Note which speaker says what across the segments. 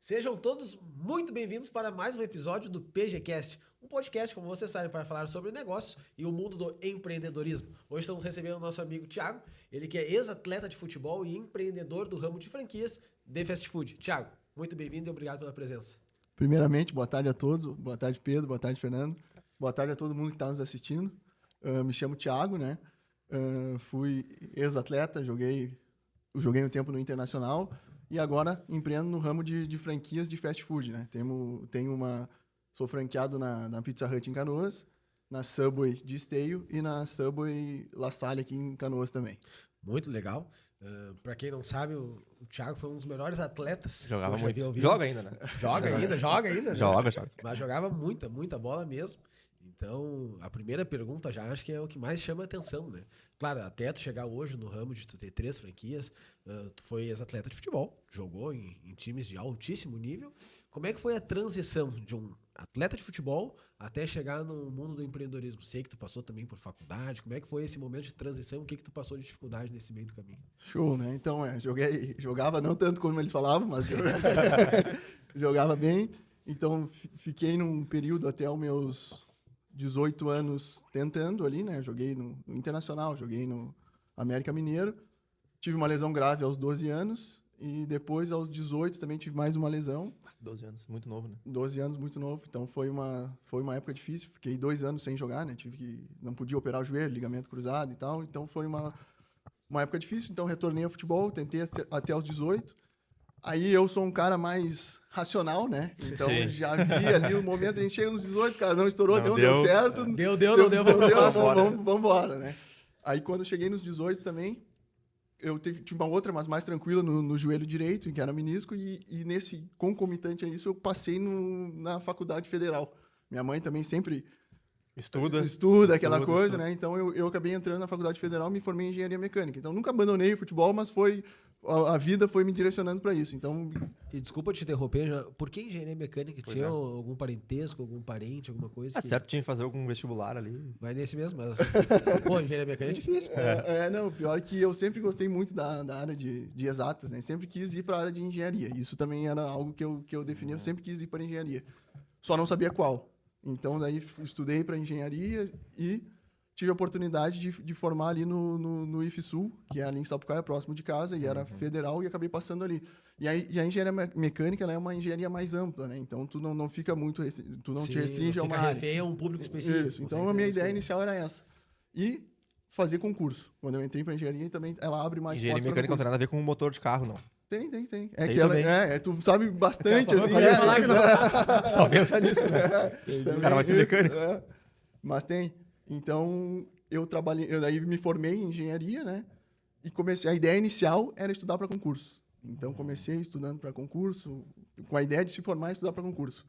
Speaker 1: Sejam todos muito bem-vindos para mais um episódio do PGCast, um podcast, como vocês sabem, para falar sobre negócios e o mundo do empreendedorismo. Hoje estamos recebendo o nosso amigo Thiago, ele que é ex-atleta de futebol e empreendedor do ramo de franquias de fast food. Thiago, muito bem-vindo e obrigado pela presença.
Speaker 2: Primeiramente, boa tarde a todos. Boa tarde, Pedro. Boa tarde, Fernando. Boa tarde a todo mundo que está nos assistindo. Me chamo Thiago, né? Fui ex-atleta, joguei um tempo no Internacional e agora empreendo no ramo de franquias de fast food, né? Sou franqueado na Pizza Hut em Canoas, na Subway de Esteio e na Subway La Salle aqui em Canoas também.
Speaker 1: Muito legal. Pra quem não sabe, o Thiago foi um dos melhores atletas.
Speaker 3: Jogava muito. Joga ainda, né?
Speaker 1: Joga ainda. Né?
Speaker 3: Joga.
Speaker 1: Mas jogava muita bola mesmo. Então, a primeira pergunta já acho que é o que mais chama a atenção, né? Claro, até tu chegar hoje no ramo de tu ter 3 franquias, tu foi ex-atleta de futebol, jogou em times de altíssimo nível. Como é que foi a transição de um atleta de futebol até chegar no mundo do empreendedorismo? Sei que tu passou também por faculdade. Como é que foi esse momento de transição? O que tu passou de dificuldade nesse meio do caminho?
Speaker 2: Show, né? Então, jogava não tanto como eles falavam, mas jogava bem. Então, fiquei num período até os meus 18 anos tentando ali, né? Joguei no Internacional, joguei no América Mineiro. Tive uma lesão grave aos 12 anos e depois, aos 18, também tive mais uma lesão.
Speaker 3: 12 anos, muito novo, né?
Speaker 2: 12 anos, muito novo. Então, foi uma época difícil. Fiquei 2 anos sem jogar, né? Não podia operar o joelho, ligamento cruzado e tal. Então, foi uma época difícil. Então, retornei ao futebol, tentei até aos 18. Aí eu sou um cara mais racional, né? Então
Speaker 3: Sim.
Speaker 2: já vi ali o momento, a gente chega nos 18, cara, não estourou, não deu certo.
Speaker 1: Não deu,
Speaker 2: vamos embora, né? Aí quando eu cheguei nos 18 também, eu tive uma outra, mas mais tranquila no joelho direito, que era menisco, e nesse concomitante a isso eu passei na faculdade federal. Minha mãe também sempre estuda aquela coisa, né? Então eu acabei entrando na faculdade federal, me formei em engenharia mecânica. Então nunca abandonei o futebol, mas a vida foi me direcionando para isso. Então,
Speaker 1: e desculpa te interromper, por que engenharia mecânica?
Speaker 3: Pois
Speaker 1: tinha
Speaker 3: é.
Speaker 1: algum parentesco, algum parente, alguma coisa?
Speaker 3: Certo, tinha que fazer algum vestibular ali.
Speaker 1: Vai nesse mesmo, mas... Pô, engenharia mecânica é difícil.
Speaker 2: Não, pior que eu sempre gostei muito da área de exatas, né? Sempre quis ir para a área de engenharia. Isso também era algo que eu definia, eu sempre quis ir para engenharia. Só não sabia qual. Então, daí estudei para engenharia e tive a oportunidade de formar ali no IFSul, que é ali em Sapucaia, próximo de casa, e era federal, e acabei passando ali. E a engenharia mecânica, ela é uma engenharia mais ampla, né? Então, tu não fica muito... Tu não te restringe a uma área.
Speaker 1: Refém a um público específico.
Speaker 2: Isso. Então, a minha ideia inicial era essa. E fazer concurso. Quando eu entrei para engenharia, também ela abre mais
Speaker 3: Engenharia mecânica não tem nada a ver com motor de carro, não.
Speaker 2: Tem.
Speaker 3: Tem
Speaker 2: que ela, tu sabe bastante, assim.
Speaker 3: Só pensa nisso, né? O cara vai ser mecânico.
Speaker 2: Mas tem. Então, eu daí me formei em engenharia, né? E comecei. A ideia inicial era estudar para concurso. Então, comecei estudando para concurso, com a ideia de se formar e estudar para concurso.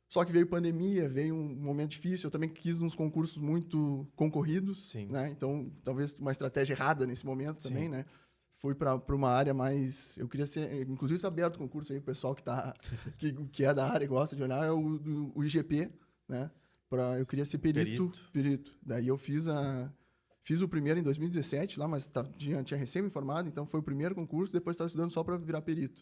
Speaker 2: Só que veio pandemia, veio um momento difícil. Eu também quis uns concursos muito concorridos,
Speaker 3: Sim.
Speaker 2: né? Então, talvez uma estratégia errada nesse momento também, né? Fui para uma área mais... Eu queria ser... Inclusive, está aberto o concurso aí, o pessoal que é da área e gosta de olhar, é o IGP, né? Eu queria ser perito. Daí eu fiz o primeiro em 2017 lá, mas tinha recém me formado, então foi o primeiro concurso, depois estava estudando só para virar perito.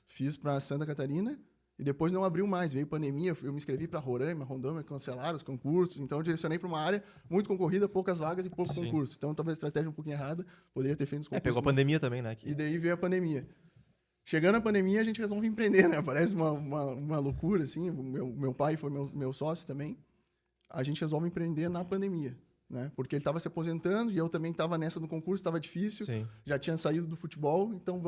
Speaker 2: Fiz para Santa Catarina e depois não abriu mais, veio pandemia, eu me inscrevi para Roraima, Rondônia, cancelaram os concursos, então eu direcionei para uma área muito concorrida, poucas vagas e pouco concurso. Então talvez a estratégia um pouquinho errada, poderia ter feito os concursos.
Speaker 3: Pegou a pandemia também, né?
Speaker 2: E daí veio a pandemia. Chegando a pandemia, a gente resolve empreender, né? Parece uma loucura, assim. Meu pai foi meu sócio também. A gente resolve empreender na pandemia, né? Porque ele estava se aposentando e eu também estava nessa do concurso, estava difícil.
Speaker 3: Sim.
Speaker 2: Já tinha saído do futebol, então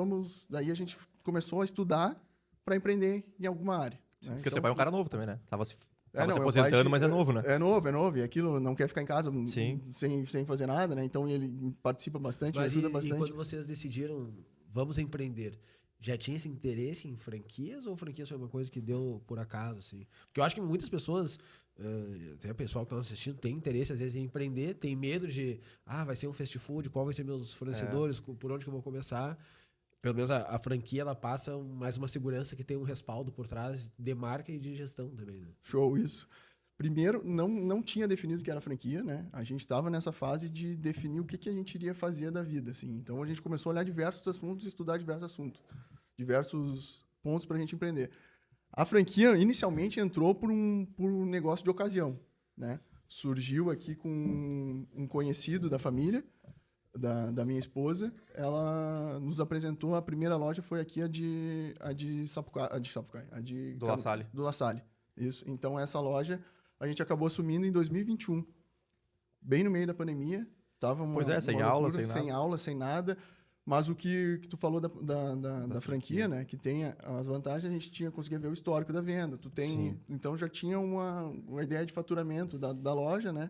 Speaker 2: daí a gente começou a estudar para empreender em alguma área. Né?
Speaker 3: Porque o teu pai é um cara novo também, né? Tava se
Speaker 2: Não,
Speaker 3: aposentando, mas é novo, né?
Speaker 2: É novo. E aquilo não quer ficar em casa
Speaker 3: Sim.
Speaker 2: sem fazer nada, né? Então ele participa bastante, ajuda bastante.
Speaker 1: E quando vocês decidiram, vamos empreender, já tinha esse interesse em franquias ou franquias foi uma coisa que deu por acaso, assim? Porque eu acho que muitas pessoas, até o pessoal que está assistindo, tem interesse às vezes em empreender, tem medo de, vai ser um fast food, qual vai ser meus fornecedores, por onde que eu vou começar? Pelo menos a franquia, ela passa mais uma segurança que tem um respaldo por trás de marca e de gestão também, né?
Speaker 2: Show, isso. Primeiro, não tinha definido o que era franquia, né? A gente estava nessa fase de definir o que a gente iria fazer da vida, assim. Então, a gente começou a olhar diversos assuntos, estudar diversos assuntos. Diversos pontos para a gente empreender. A franquia inicialmente entrou por um negócio de ocasião, né? Surgiu aqui com um conhecido da família, da minha esposa. Ela nos apresentou, a primeira loja foi aqui a de Sapucaí,
Speaker 3: Do La Salle.
Speaker 2: Do La Salle, isso. Então, essa loja a gente acabou assumindo em 2021, bem no meio da pandemia. Tava
Speaker 3: Pois é, sem
Speaker 2: uma
Speaker 3: aula,
Speaker 2: loucura,
Speaker 3: sem nada.
Speaker 2: aula, sem nada. Mas o que tu falou da franquia, né? Que tem as vantagens, a gente conseguia ver o histórico da venda.
Speaker 3: Sim.
Speaker 2: Então já tinha uma ideia de faturamento da loja, né?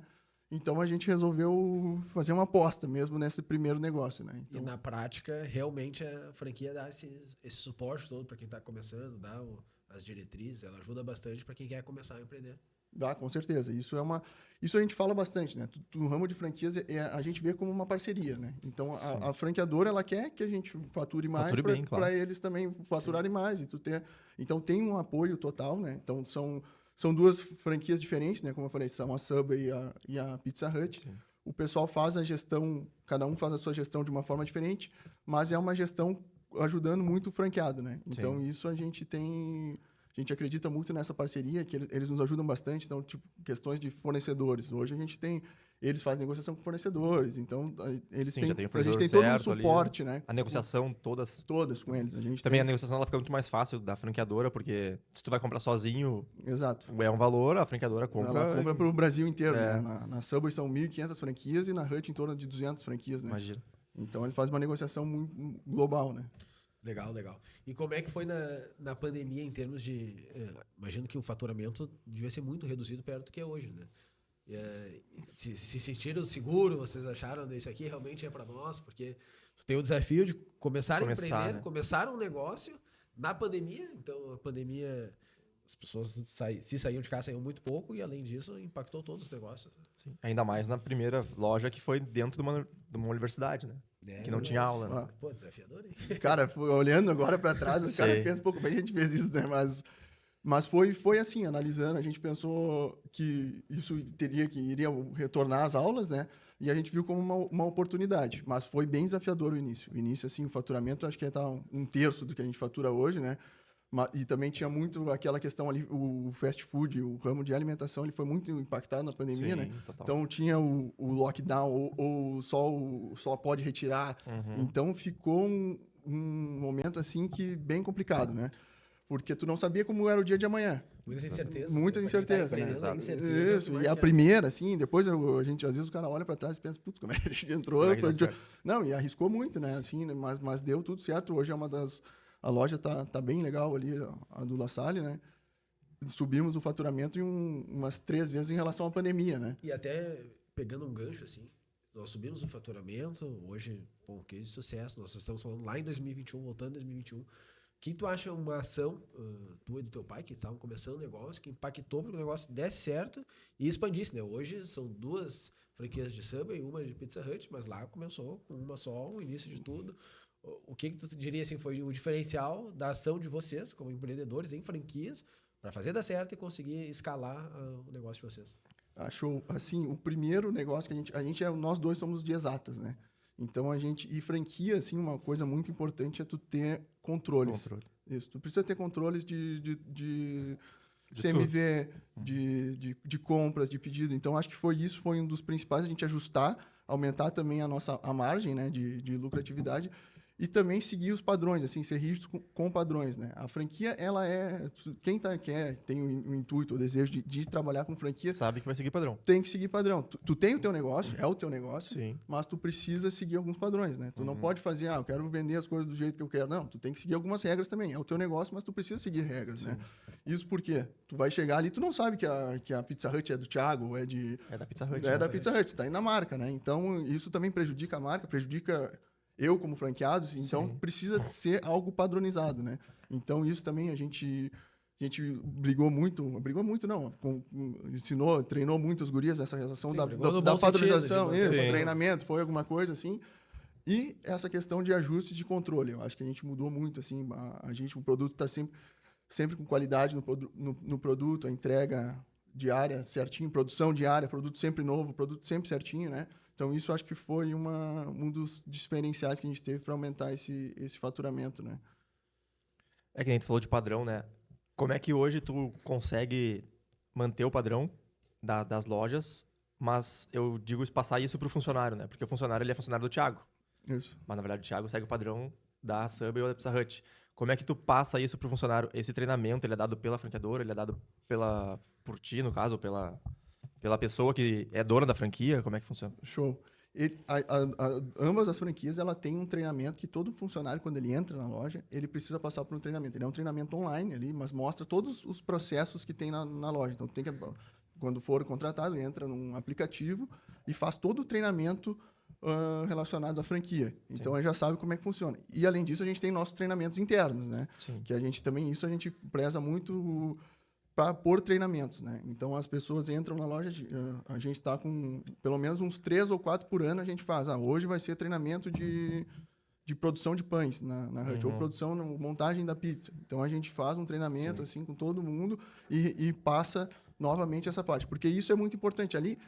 Speaker 2: Então a gente resolveu fazer uma aposta mesmo nesse primeiro negócio, né?
Speaker 1: E
Speaker 2: Então,
Speaker 1: na prática, realmente a franquia dá esse suporte todo para quem está começando, dá as diretrizes, ela ajuda bastante para quem quer começar a empreender.
Speaker 2: dá, com certeza. Isso a gente fala bastante, né? No ramo de franquias, a gente vê como uma parceria, né? Então, a franqueadora, ela quer que a gente fature mais
Speaker 3: Fature bem, claro.
Speaker 2: para eles também faturarem mais. Então, tem um apoio total, né? Então, são duas franquias diferentes, né? Como eu falei, são a Subway e a Pizza Hut.
Speaker 3: Sim.
Speaker 2: O pessoal faz a gestão, cada um faz a sua gestão de uma forma diferente, mas é uma gestão ajudando muito o franqueado, né? Então, isso a gente tem... A gente acredita muito nessa parceria, que eles nos ajudam bastante. Então, tipo, questões de fornecedores. Hoje a gente tem... Eles fazem negociação com fornecedores. Então, eles
Speaker 3: Sim,
Speaker 2: têm...
Speaker 3: já tem o
Speaker 2: A gente
Speaker 3: fornecedor
Speaker 2: tem todo um
Speaker 3: certo ali,
Speaker 2: suporte, né?
Speaker 3: A negociação, todas.
Speaker 2: Todas com eles. A gente
Speaker 3: Também a
Speaker 2: tem...
Speaker 3: negociação ela fica muito mais fácil da franqueadora, porque se tu vai comprar sozinho,
Speaker 2: Exato.
Speaker 3: é um valor, a franqueadora compra.
Speaker 2: Ela compra para o Brasil inteiro,
Speaker 3: É.
Speaker 2: né? Na Subway são 1.500 franquias e na Hut em torno de 200 franquias, né?
Speaker 3: Imagina.
Speaker 2: Então, ele faz uma negociação muito global, né?
Speaker 1: Legal, legal. E como é que foi na pandemia em termos de... imagino que o faturamento devia ser muito reduzido perto do que é hoje, né? Se sentiram seguro, vocês acharam isso aqui realmente é para nós? Porque tu tem o desafio de começar a empreender,
Speaker 3: né?
Speaker 1: começar um negócio na pandemia. Então, a pandemia, as pessoas se saíam de casa, saíam muito pouco e, além disso, impactou todos os negócios.
Speaker 3: Sim. Ainda mais na primeira loja que foi dentro de uma universidade, né? Que não tinha aula, né?
Speaker 2: Ah.
Speaker 1: Pô, desafiador, hein?
Speaker 2: Cara, olhando agora para trás, o cara
Speaker 3: Sei.
Speaker 2: pensa um pouco bem, a gente fez isso, né? Mas foi assim, analisando, a gente pensou que isso iria retornar às aulas, né? E a gente viu como uma oportunidade. Mas foi bem desafiador o início. O início, assim, o faturamento, acho que está um terço do que a gente fatura hoje, né? E também tinha muito aquela questão ali, o fast food, o ramo de alimentação, ele foi muito impactado na pandemia,
Speaker 3: Sim,
Speaker 2: né?
Speaker 3: total.
Speaker 2: Então tinha o lockdown, ou só pode retirar.
Speaker 3: Uhum.
Speaker 2: Então ficou um momento assim que bem complicado, né? Porque tu não sabia como era o dia de amanhã.
Speaker 1: Muita incerteza.
Speaker 2: Muita
Speaker 1: Pra quem tá
Speaker 2: incerteza, né?
Speaker 1: empreendendo, a
Speaker 3: Exato.
Speaker 1: incerteza é o que
Speaker 2: Isso,
Speaker 1: mais
Speaker 2: e a
Speaker 1: quer.
Speaker 2: primeira, assim, depois a gente, às vezes o cara olha para trás e pensa, putz, como é que a gente entrou?
Speaker 3: Como é que deu certo?
Speaker 2: Não, e arriscou muito, né? Assim, né? Mas deu tudo certo. Hoje é uma das... A loja tá bem legal ali, a do La Salle, né? Subimos o faturamento umas 3 vezes em relação à pandemia, né?
Speaker 1: E até pegando um gancho, assim, nós subimos o faturamento, hoje, pô, um case de sucesso, nós estamos falando lá em 2021, voltando em 2021. O que tu acha uma ação tua e do teu pai, que estavam começando o negócio, que impactou para que o negócio desse certo e expandisse, né? Hoje são 2 franquias de Subway e uma de Pizza Hut, mas lá começou com uma só, o início de tudo. O que tu diria, assim, foi o diferencial da ação de vocês, como empreendedores em franquias, para fazer dar certo e conseguir escalar o negócio de vocês?
Speaker 2: Achou, assim, o primeiro negócio que nós dois somos de exatas, né? Então e franquia, assim, uma coisa muito importante é tu ter controles.
Speaker 3: Controle.
Speaker 2: Isso, tu precisa ter controles de
Speaker 3: De
Speaker 2: CMV, de compras, de pedido. Então, acho que foi um dos principais, a gente ajustar, aumentar também a margem, né, de lucratividade. E também seguir os padrões, assim, ser rígido com padrões, né? A franquia, ela é... Quem tem o intuito, o desejo de trabalhar com franquia,
Speaker 3: Sabe que vai seguir padrão.
Speaker 2: tem que seguir padrão. Tu tem o teu negócio, é o teu negócio,
Speaker 3: Sim.
Speaker 2: mas tu precisa seguir alguns padrões, né? Tu não pode fazer, eu quero vender as coisas do jeito que eu quero. Não, tu tem que seguir algumas regras também. É o teu negócio, mas tu precisa seguir regras, né? Isso porque tu vai chegar ali, tu não sabe que a Pizza Hut é do Thiago, ou é de...
Speaker 3: É da Pizza Hut.
Speaker 2: É
Speaker 3: né?
Speaker 2: da Pizza Hut, tu tá indo na marca, né? Então, isso também prejudica a marca, prejudica eu como franqueado, então
Speaker 3: Sim.
Speaker 2: precisa ser algo padronizado, né? Então, isso também a gente brigou muito não, ensinou, treinou muito as gurias essa relação
Speaker 1: Sim,
Speaker 2: da
Speaker 1: brigou no
Speaker 2: da
Speaker 1: bom
Speaker 2: padronização,
Speaker 1: sentido,
Speaker 2: isso,
Speaker 3: Sim.
Speaker 2: treinamento, foi alguma coisa assim. E essa questão de ajuste de controle, eu acho que a gente mudou muito, assim, o produto está sempre com qualidade no produto, a entrega diária certinho, produção diária, produto sempre novo, produto sempre certinho, né? Então, isso acho que foi um dos diferenciais que a gente teve para aumentar esse faturamento, né?
Speaker 3: É que nem tu falou de padrão, né? Como é que hoje tu consegue manter o padrão das lojas, mas eu digo passar isso pro funcionário, né? Porque o funcionário, ele é funcionário do Thiago.
Speaker 2: Isso.
Speaker 3: Mas, na verdade, o Thiago segue o padrão da Subway ou da Pizza Hut. Como é que tu passa isso pro funcionário? Esse treinamento, ele é dado pela franqueadora, ele é dado por ti, no caso, ou pela pessoa que é dona da franquia? Como é que funciona?
Speaker 2: Show. Ambas as franquias, ela tem um treinamento que todo funcionário, quando ele entra na loja, ele precisa passar por um treinamento. Ele é um treinamento online ali, mas mostra todos os processos que tem na loja. Então, tem que, quando for contratado, entra num aplicativo e faz todo o treinamento relacionado à franquia. Então, ele já sabe como é que funciona. E, além disso, a gente tem nossos treinamentos internos, né?
Speaker 3: Sim.
Speaker 2: Que a gente também, isso a gente preza muito por treinamentos, né? Então, as pessoas entram na loja, a gente está com pelo menos uns 3 ou 4 por ano, a gente faz. Hoje vai ser treinamento de produção de pães na Hut, ou produção, montagem da pizza. Então, a gente faz um treinamento assim com todo mundo e passa novamente essa parte. Porque isso é muito importante. Ali,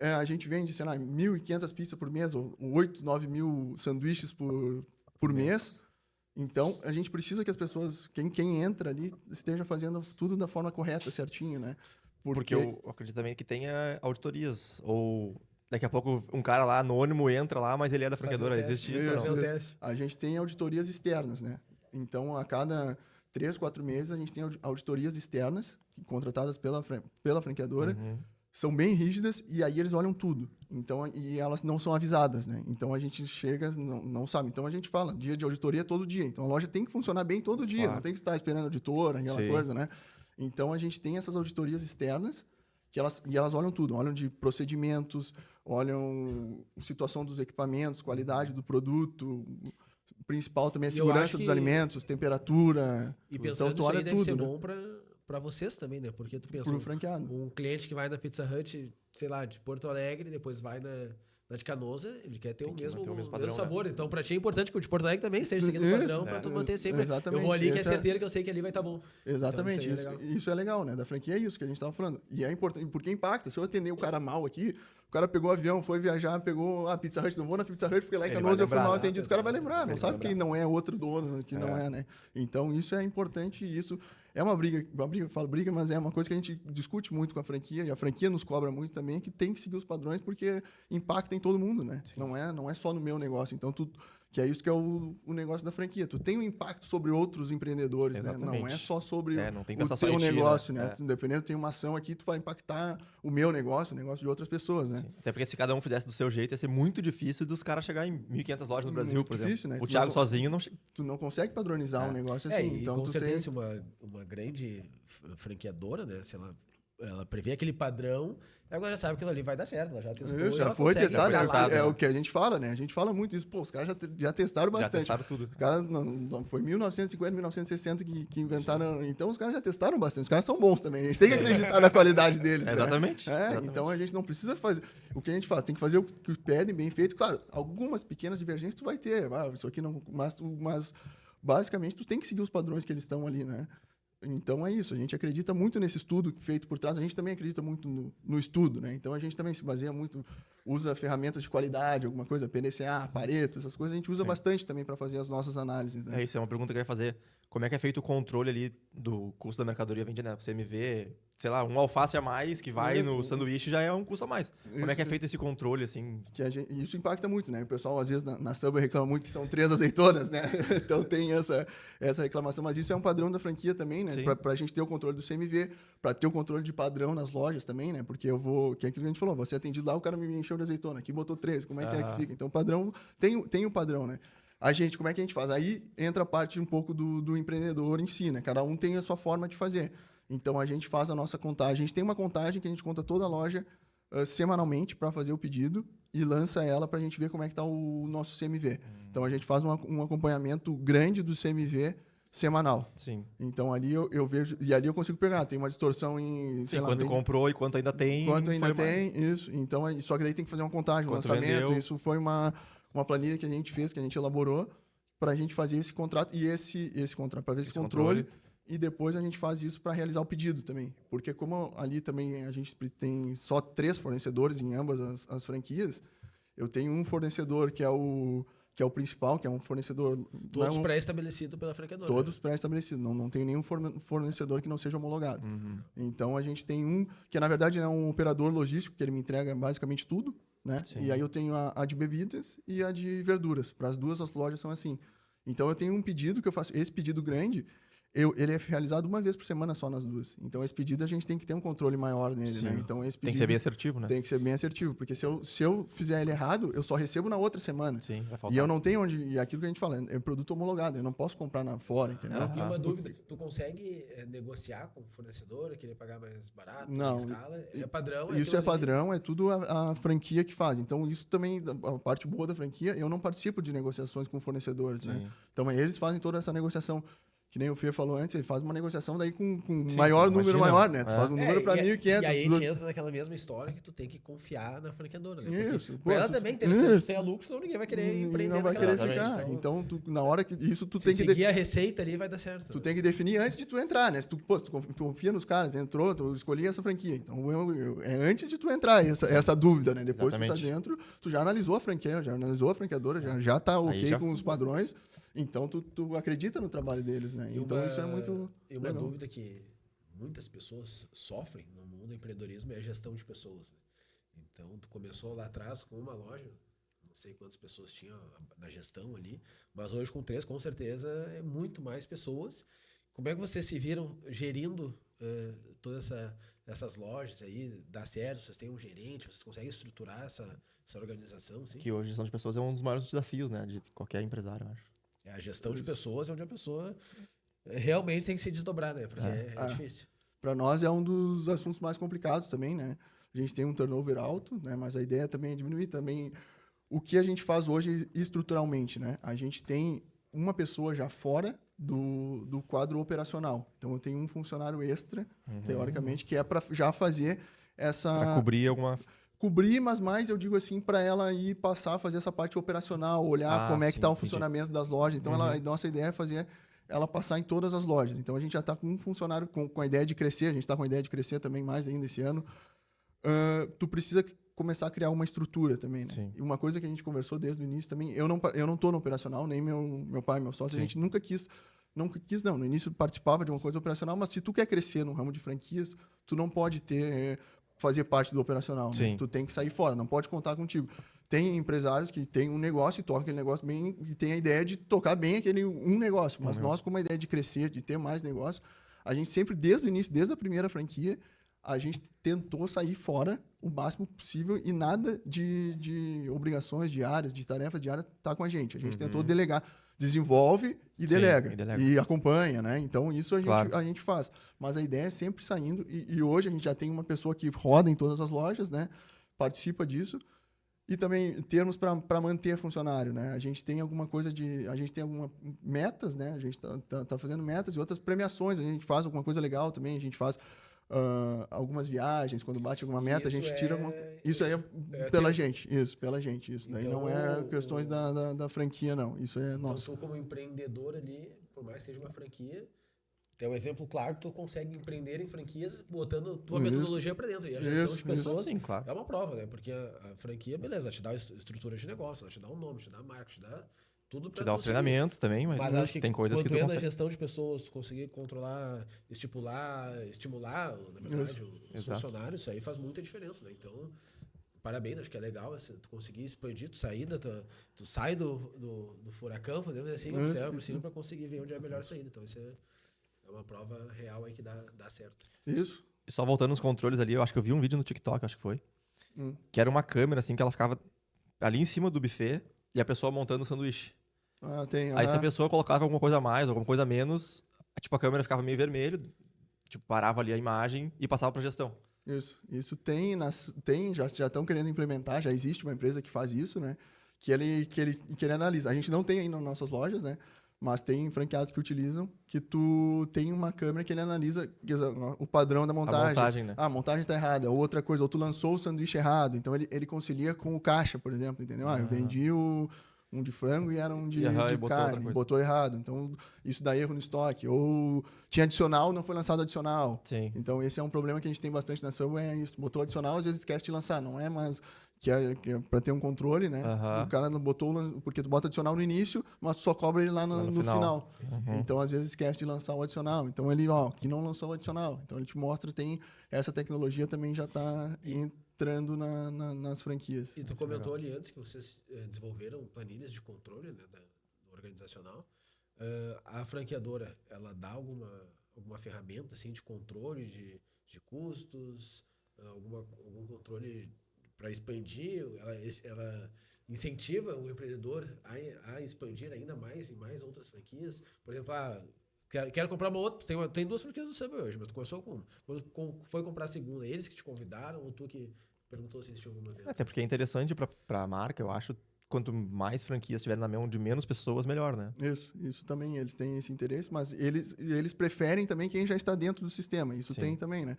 Speaker 2: a gente vende, sei lá, 1.500 pizzas por mês, ou 8, 9 mil sanduíches por mês. Então, a gente precisa que as pessoas, quem entra ali, esteja fazendo tudo da forma correta, certinho, né?
Speaker 3: Porque eu acredito também que tenha auditorias, ou daqui a pouco um cara lá anônimo entra lá, mas ele é da franqueadora. Existe isso?
Speaker 1: Fazer
Speaker 3: Não?
Speaker 1: o teste.
Speaker 2: A gente tem auditorias externas, né? Então, a cada 3, 4 meses, a gente tem auditorias externas, contratadas pela franqueadora, são bem rígidas, e aí eles olham tudo. Então, e elas não são avisadas, né? Então, a gente chega, não sabe. Então, a gente fala, dia de auditoria todo dia. Então, a loja tem que funcionar bem todo dia,
Speaker 3: Claro.
Speaker 2: não tem que estar esperando auditor, aquela
Speaker 3: Sim.
Speaker 2: coisa, né? Então, a gente tem essas auditorias externas, elas olham tudo. Olham de procedimentos, olham situação dos equipamentos, qualidade do produto, o principal também é a
Speaker 1: E eu acho
Speaker 2: segurança dos
Speaker 1: que-
Speaker 2: alimentos, temperatura.
Speaker 1: E
Speaker 2: Então,
Speaker 1: pensando
Speaker 2: tu
Speaker 1: nisso
Speaker 2: olha
Speaker 1: aí deve
Speaker 2: tudo,
Speaker 1: ser
Speaker 2: né?
Speaker 1: bom pra vocês também, né? Porque tu pensa,
Speaker 2: Pro franqueado.
Speaker 1: um cliente que vai na Pizza Hut, sei lá, de Porto Alegre, depois vai na de Canosa, ele quer ter
Speaker 3: Tem
Speaker 1: o
Speaker 3: que
Speaker 1: mesmo,
Speaker 3: manter o mesmo
Speaker 1: o
Speaker 3: padrão,
Speaker 1: mesmo
Speaker 3: né?
Speaker 1: sabor. Então, pra ti é importante que o de Porto Alegre também esteja seguindo o
Speaker 2: Isso,
Speaker 1: padrão pra tu manter sempre.
Speaker 2: exatamente.
Speaker 1: Eu vou ali que é
Speaker 2: Esse é-
Speaker 1: certeiro que eu sei que ali vai estar bom.
Speaker 2: Exatamente,
Speaker 1: Então, isso aí é
Speaker 2: isso é legal, né? Da franquia é isso que a gente estava falando. E é importante, porque impacta. Se eu atender o cara mal aqui, o cara pegou o avião, foi viajar, pegou a Pizza Hut, não vou na Pizza Hut, porque lá em
Speaker 3: Ele vai
Speaker 2: Canoas eu fui
Speaker 3: lembrar,
Speaker 2: mal
Speaker 3: né?
Speaker 2: atendido. O cara vai lembrar, não
Speaker 3: Ele
Speaker 2: sabe
Speaker 3: vai
Speaker 2: que não é outro dono, que não é, né? Então, isso é importante e isso é uma briga, eu falo briga, mas é uma coisa que a gente discute muito com a franquia, e a franquia nos cobra muito também, que tem que seguir os padrões, porque impacta em todo mundo, né? Não é só no meu negócio. Então, que é isso que é o negócio da franquia. Tu tem um impacto sobre outros empreendedores, né? Não é só sobre
Speaker 3: não tem que
Speaker 2: o
Speaker 3: pensar só
Speaker 2: teu
Speaker 3: em ti, né?
Speaker 2: negócio, né?
Speaker 3: É.
Speaker 2: Independente, tem uma ação aqui, tu vai impactar o meu negócio, o negócio de outras pessoas, né?
Speaker 3: Sim. Até porque se cada um fizesse do seu jeito, ia ser muito difícil dos caras chegar em 1.500 lojas no Brasil,
Speaker 2: Muito
Speaker 3: por
Speaker 2: difícil,
Speaker 3: exemplo.
Speaker 2: né?
Speaker 3: O
Speaker 2: Tu
Speaker 3: Thiago
Speaker 2: não-
Speaker 3: sozinho não...
Speaker 2: Tu não consegue padronizar um negócio assim.
Speaker 1: E
Speaker 2: Então,
Speaker 1: com
Speaker 2: tu
Speaker 1: certeza,
Speaker 2: tem...
Speaker 1: se uma grande franqueadora, né? Se ela prevê aquele padrão, ela já sabe que aquilo ali vai dar certo. Ela já testou.
Speaker 2: Isso,
Speaker 1: e
Speaker 2: já
Speaker 1: ela
Speaker 2: foi
Speaker 1: consegue
Speaker 2: testado,
Speaker 1: escalar,
Speaker 2: é
Speaker 1: né?
Speaker 2: o que a gente fala, né? A gente fala muito isso. Pô, os caras já testaram
Speaker 3: Já
Speaker 2: bastante.
Speaker 3: testaram tudo.
Speaker 2: Os caras, não, foi 1950, 1960 que inventaram. Então, os caras já testaram bastante. Os caras são bons também. A gente tem que acreditar na qualidade deles. né?
Speaker 3: Exatamente.
Speaker 2: É,
Speaker 3: Exatamente.
Speaker 2: então a gente não precisa fazer. O que a gente faz? Tem que fazer o que pedem, bem feito. Claro, algumas pequenas divergências tu vai ter. Isso aqui não. Mas basicamente tu tem que seguir os padrões que eles estão ali, né? Então é isso, a gente acredita muito nesse estudo feito por trás, a gente também acredita muito no estudo, né? Então a gente também se baseia muito, usa ferramentas de qualidade, alguma coisa, PDCA, Pareto, essas coisas, a gente usa bastante também para fazer as nossas análises, né?
Speaker 3: É isso, é uma pergunta que eu ia fazer. Como é que é feito o controle ali do custo da mercadoria vendida, né? Você me vê, sei lá, um alface a mais que vai no sanduíche já é um custo a mais. Como é que é feito esse controle, assim?
Speaker 2: E isso impacta muito, né? O pessoal, às vezes, na Subway reclama muito que são 3 azeitonas, né? Então tem essa reclamação, mas isso é um padrão da franquia também, né? Pra gente ter o controle do CMV, para ter o controle de padrão nas lojas também, né? Porque que é aquilo que a gente falou, você atendido lá, o cara me encheu de azeitona, aqui botou 13, como é que fica? Então o padrão, tem o padrão, né? A gente, como é que a gente faz? Aí entra a parte um pouco do empreendedor em si, né? Cada um tem a sua forma de fazer. Então, a gente faz a nossa contagem. A gente tem uma contagem que a gente conta toda a loja semanalmente para fazer o pedido e lança ela para a gente ver como é que está o nosso CMV. Então, a gente faz um acompanhamento grande do CMV semanal.
Speaker 3: Sim.
Speaker 2: Então, ali eu vejo... E ali eu consigo pegar. Tem uma distorção em...
Speaker 3: Sim, quanto comprou e quanto ainda tem.
Speaker 2: Quanto ainda tem, isso. Então, só que daí tem que fazer uma contagem, um lançamento.
Speaker 3: Vendeu.
Speaker 2: Isso foi uma planilha que a gente fez, que a gente elaborou para a gente fazer esse contrato e esse contrato, para ver esse controle. E depois a gente faz isso para realizar o pedido também. Porque como ali também a gente tem só 3 fornecedores em ambas as franquias, eu tenho um fornecedor que é o que é o principal, que é um fornecedor...
Speaker 1: Todos pré-estabelecidos pela franqueadora.
Speaker 2: Todos pré-estabelecidos. Não tem nenhum fornecedor que não seja homologado. Então, a gente tem um, que na verdade é um operador logístico, que ele me entrega basicamente tudo, né?
Speaker 3: Sim.
Speaker 2: E aí eu tenho a de bebidas e a de verduras. Para as duas, as lojas são assim. Então, eu tenho um pedido que eu faço. Esse pedido grande, ele é realizado uma vez por semana só nas duas. Então, esse pedido a gente tem que ter um controle maior nele, né? Então, esse pedido
Speaker 3: Tem que ser bem assertivo, né?
Speaker 2: tem que ser bem assertivo, porque se eu fizer ele errado, eu só recebo na outra semana.
Speaker 3: Sim, vai
Speaker 2: E
Speaker 3: faltar.
Speaker 2: eu não tenho onde... E aquilo que a gente fala, é produto homologado, eu não posso comprar fora, entendeu?
Speaker 1: E uma dúvida, tu consegue negociar com o fornecedor, querer pagar mais barato,
Speaker 2: Não,
Speaker 1: em escala? É padrão?
Speaker 2: Isso
Speaker 1: aquilo
Speaker 2: é
Speaker 1: ali?
Speaker 2: padrão, é tudo a franquia que faz. Então, isso também, a parte boa da franquia, eu não participo de negociações com fornecedores, né? Então, eles fazem toda essa negociação. Que nem o Fê falou antes, ele faz uma negociação daí com maior número maior, né? Tu faz um número para 1.500.
Speaker 1: E aí a gente entra naquela mesma história que tu tem que confiar na franqueadora, né?
Speaker 2: Isso.
Speaker 1: Pra ela também ter lucro, senão ninguém vai querer empreender
Speaker 2: Não vai
Speaker 1: naquela
Speaker 2: querer
Speaker 1: área.
Speaker 2: ficar. Então, na hora que isso, tu
Speaker 1: Se
Speaker 2: tem que...
Speaker 1: seguir a receita ali, vai dar certo.
Speaker 2: Tu tem que definir antes de tu entrar, né? Se tu confia nos caras, entrou, tu escolhi essa franquia. Então, é antes de tu entrar essa dúvida, né? Depois
Speaker 3: Exatamente.
Speaker 2: tu tá dentro, tu já analisou a franquia, já analisou a franqueadora, já tá ok
Speaker 3: já
Speaker 2: com os padrões. Então, tu acredita no trabalho deles, né? Então, isso é muito
Speaker 1: E uma
Speaker 2: legal.
Speaker 1: dúvida que muitas pessoas sofrem no mundo do empreendedorismo é a gestão de pessoas, né? Então, tu começou lá atrás com uma loja, não sei quantas pessoas tinham na gestão ali, mas hoje com 3, com certeza, é muito mais pessoas. Como é que vocês se viram gerindo todas essas lojas aí? Dá certo? Vocês têm um gerente? Vocês conseguem estruturar essa organização? Assim?
Speaker 3: Que hoje a gestão de pessoas é um dos maiores desafios, né? De qualquer empresário, eu acho.
Speaker 1: A gestão de pessoas é onde a pessoa realmente tem que se desdobrar, né? Porque é difícil.
Speaker 2: Para nós é um dos assuntos mais complicados também, né? A gente tem um turnover alto, né? Mas a ideia também é diminuir também o que a gente faz hoje estruturalmente, né? A gente tem uma pessoa já fora do quadro operacional. Então, eu tenho um funcionário extra, teoricamente, que é para já fazer essa...
Speaker 3: Para cobrir alguma...
Speaker 2: Cobrir, mas mais, eu digo assim, para ela ir passar a fazer essa parte operacional, olhar como é que está o
Speaker 3: entendi.
Speaker 2: funcionamento das lojas. Então, a nossa ideia é fazer ela passar em todas as lojas. Então, a gente já está com um funcionário com a ideia de crescer, a gente está com a ideia de crescer também mais ainda esse ano. Tu precisa começar a criar uma estrutura também, né?
Speaker 3: Sim.
Speaker 2: E uma coisa que a gente conversou desde o início também, eu não estou no operacional, nem meu pai, meu sócio, a gente nunca quis, não, no início participava de uma coisa operacional, mas se tu quer crescer no ramo de franquias, tu não pode fazer parte do operacional, né?
Speaker 3: Sim.
Speaker 2: Tu tem que sair fora, não pode contar contigo. Tem empresários que têm um negócio e tocam aquele negócio bem, e tem a ideia de tocar bem aquele um negócio, mas nós, com uma ideia de crescer, de ter mais negócio, a gente sempre, desde o início, desde a primeira franquia, a gente tentou sair fora o máximo possível e nada de obrigações diárias, de tarefas diárias tá com a gente. A gente tentou delegar, desenvolve e delega. E acompanha, né? Então, isso a gente faz. Mas a ideia é sempre saindo e hoje a gente já tem uma pessoa que roda em todas as lojas, né? Participa disso. E também termos para manter funcionário, né? A gente tem alguma coisa a gente tem algumas metas, né? A gente tá fazendo metas e outras premiações. A gente faz alguma coisa legal também. A gente faz algumas viagens, quando bate alguma meta, a gente tira alguma... Isso aí é pela gente. Isso, pela gente. Isso daí não é questões da franquia, não. Isso é nosso.
Speaker 1: Então, tu como empreendedor ali, por mais que seja uma franquia, tem um exemplo claro, tu consegue empreender em franquias botando tua metodologia para dentro. E a gestão de pessoas
Speaker 3: Sim, claro.
Speaker 1: é uma prova, né? Porque a franquia, beleza, ela te dá estrutura de negócio, ela te dá um nome, te dá marca, te dá tudo para
Speaker 3: Te dá os treinamentos também, mas
Speaker 1: acho que
Speaker 3: tem coisas que tu
Speaker 1: quando
Speaker 3: consegue.
Speaker 1: na gestão de pessoas, tu conseguir controlar, estimular, na verdade, os funcionários, isso aí faz muita diferença, né? Então, parabéns, acho que é legal tu conseguir expandir, tu sai do furacão, podemos dizer assim, observa por cima para conseguir ver onde é a melhor saída. Então, isso é uma prova real aí que dá certo.
Speaker 2: Isso.
Speaker 3: E só voltando nos controles ali, eu acho que eu vi um vídeo no TikTok, acho que foi, que era uma câmera, assim, que ela ficava ali em cima do buffet e a pessoa montando o sanduíche. Aí se a pessoa colocava alguma coisa a mais, alguma coisa a menos, tipo, a câmera ficava meio vermelho, tipo, parava ali a imagem e passava para gestão.
Speaker 2: Isso tem já estão querendo implementar, já existe uma empresa que faz isso, né? Que ele analisa. A gente não tem ainda nas nossas lojas, né? Mas tem franqueados que utilizam, que tu tem uma câmera que ele analisa o padrão da montagem.
Speaker 3: A montagem, né?
Speaker 2: A montagem está errada. Outra coisa, ou tu lançou o sanduíche errado. Então, ele concilia com o caixa, por exemplo, entendeu? Eu vendi um de frango e era um de
Speaker 3: e botou outra
Speaker 2: carne,
Speaker 3: coisa.
Speaker 2: botou errado. Então, isso dá erro no estoque. Ou tinha adicional, não foi lançado adicional.
Speaker 3: Sim.
Speaker 2: Então, esse é um problema que a gente tem bastante na Subway, é isso. Botou adicional, às vezes esquece de lançar. Não é, mas que é para ter um controle, né?
Speaker 3: Aham.
Speaker 2: O cara não botou, porque tu bota adicional no início, mas tu só cobra ele lá no final.
Speaker 3: Uhum.
Speaker 2: Então, às vezes, esquece de lançar o adicional. Então, ele, que não lançou o adicional. Então, ele te mostra, tem essa tecnologia também já está entrando nas franquias.
Speaker 1: E tu comentou ali antes que vocês desenvolveram planilhas de controle, né, do organizacional. A franqueadora, ela dá alguma ferramenta assim, de controle de custos, algum controle para expandir? Ela incentiva o empreendedor a expandir ainda mais e mais outras franquias? Por exemplo, quero comprar uma outra. Tem 2 franquias do Subway hoje, mas tu começou com. Quando foi comprar a segunda, eles que te convidaram ou tu que perguntou se eles tinham alguma dentro?
Speaker 3: Até porque é interessante para a marca, eu acho. Quanto mais franquias tiverem na mão de menos pessoas, melhor, né?
Speaker 2: Isso também, eles têm esse interesse, mas eles preferem também quem já está dentro do sistema. Isso
Speaker 3: Sim.
Speaker 2: tem também, né?